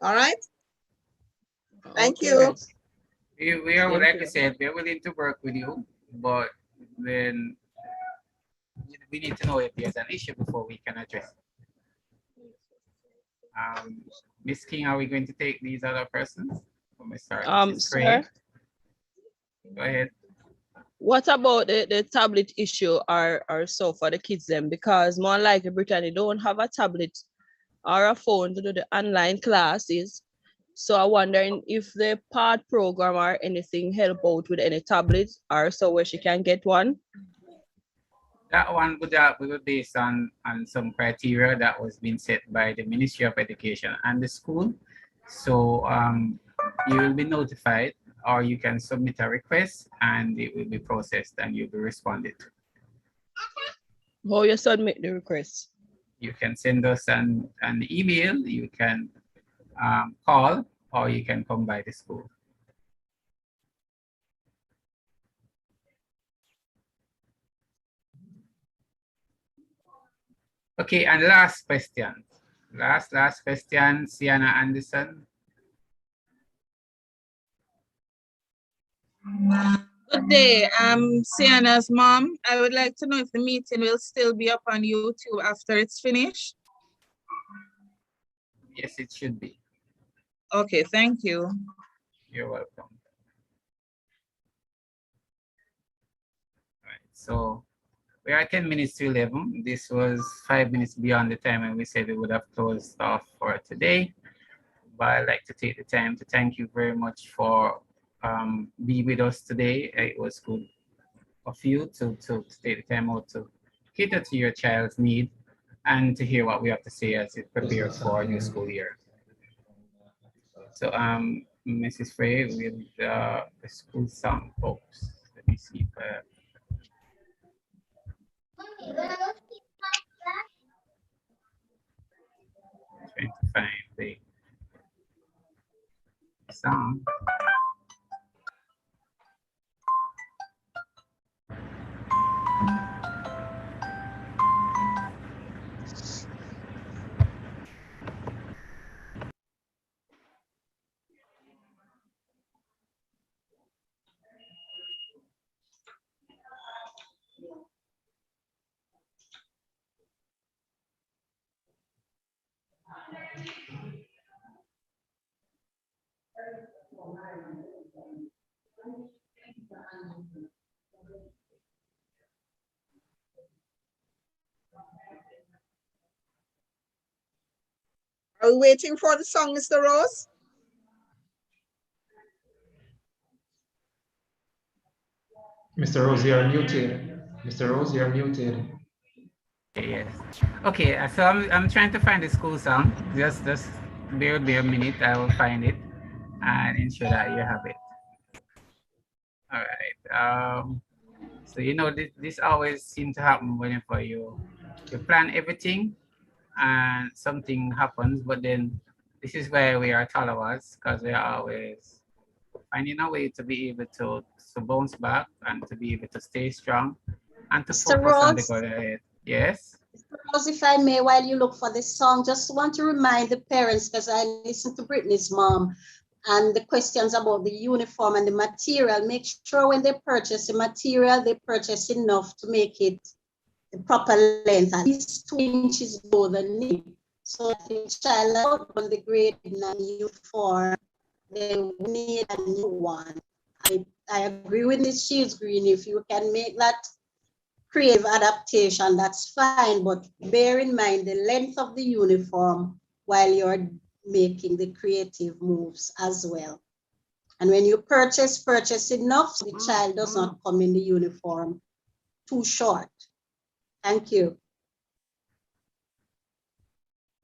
All right? Thank you. We are, like I said, we're willing to work with you, but then we need to know if there's an issue before we can address it. Ms. King, are we going to take these other persons? Sir, go ahead. What about the tablet issue or so for the kids then? Because more likely Brittany don't have a tablet or a phone to do the online classes. So I'm wondering if the PAD program or anything help out with any tablets or so where she can get one. That one would be based on some criteria that was being set by the Ministry of Education and the school. So you will be notified, or you can submit a request and it will be processed and you'll be responded to. How you submit the request? You can send us an email, you can call, or you can come by the school. Okay, and last question. Last question, Sienna Anderson. Good day. I'm Sienna's mom. I would like to know if the meeting will still be up on YouTube after it's finished. Yes, it should be. Okay, thank you. You're welcome. All right, so we are 10 minutes to 11. This was 5 minutes beyond the time when we said we would have closed off for today. But I'd like to take the time to thank you very much for being with us today. It was good of you to take the time out to cater to your child's need and to hear what we have to say as it prepares for a new school year. So Mrs. Frey with the school song, folks. Let me see if trying to find the song. Are we waiting for the song, Mr. Rose? Mr. Rose, you're muted. Mr. Rose, you're muted. Yes. Okay, so I'm trying to find the school song. Just bear a minute. I will find it and ensure that you have it. All right. So you know this always seems to happen whenever you plan everything and something happens, but then this is where we are followers, because we are always finding a way to be able to bounce back and to be able to stay strong and to Mr. focus on the Rose? goal ahead. Yes. Mr. Rose, if I may, while you look for this song, just want to remind the parents, because I listened to Brittany's mom and the questions about the uniform and the material. Make sure when they purchase the material, they purchase enough to make it the proper length, at least 2 inches more than knee. So if the child on the grade 9 uniform, they need a new one. I agree with Ms. Shields Green. If you can make that creative adaptation, that's fine, but bear in mind the length of the uniform while you're making the creative moves as well. And when you purchase enough so the child does not come in the uniform too short. Thank you.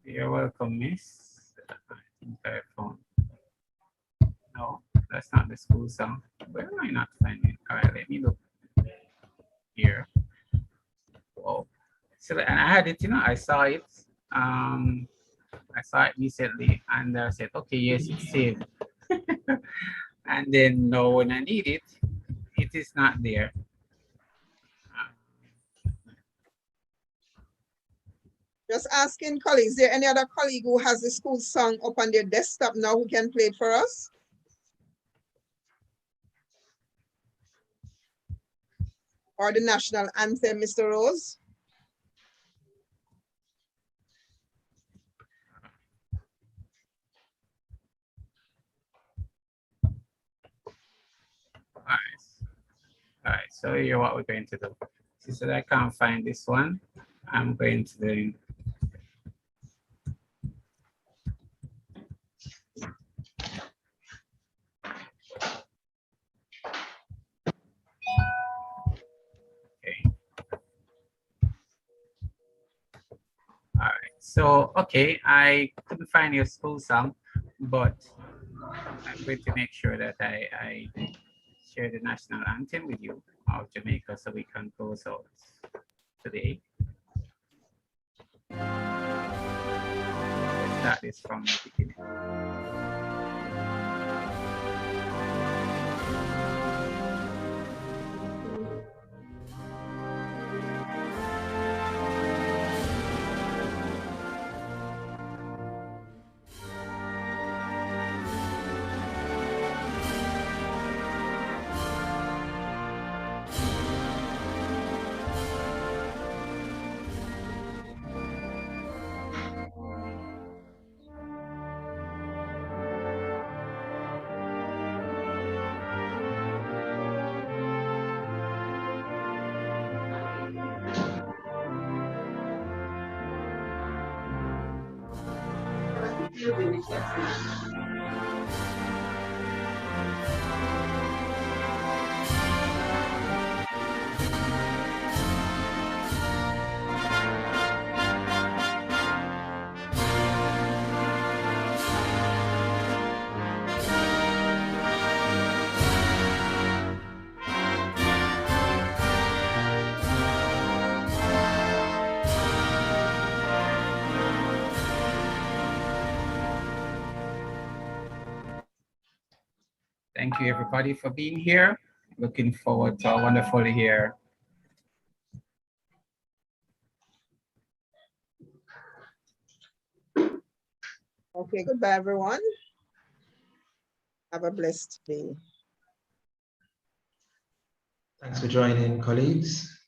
You're welcome, Miss. I think I found. No, that's not the school song. Where am I not finding it? All right, let me look here. Oh, so and I had it, you know, I saw it. I saw it recently, and I said, okay, yes, it's saved. And then no, when I need it, it is not there. Just asking colleagues, is there any other colleague who has the school song up on their desktop now who can play it for us? Or the national anthem, Mr. Rose? All right, so here what we're going to do. She said I can't find this one. I'm going to do So, okay, I couldn't find your school song, but I'm going to make sure that I share the national anthem with you of Jamaica so we can close out today. Let's start this from the beginning. Thank you, everybody, for being here. Looking forward to a wonderful year. Okay, goodbye, everyone. Have a blessed day. Thanks for joining, colleagues.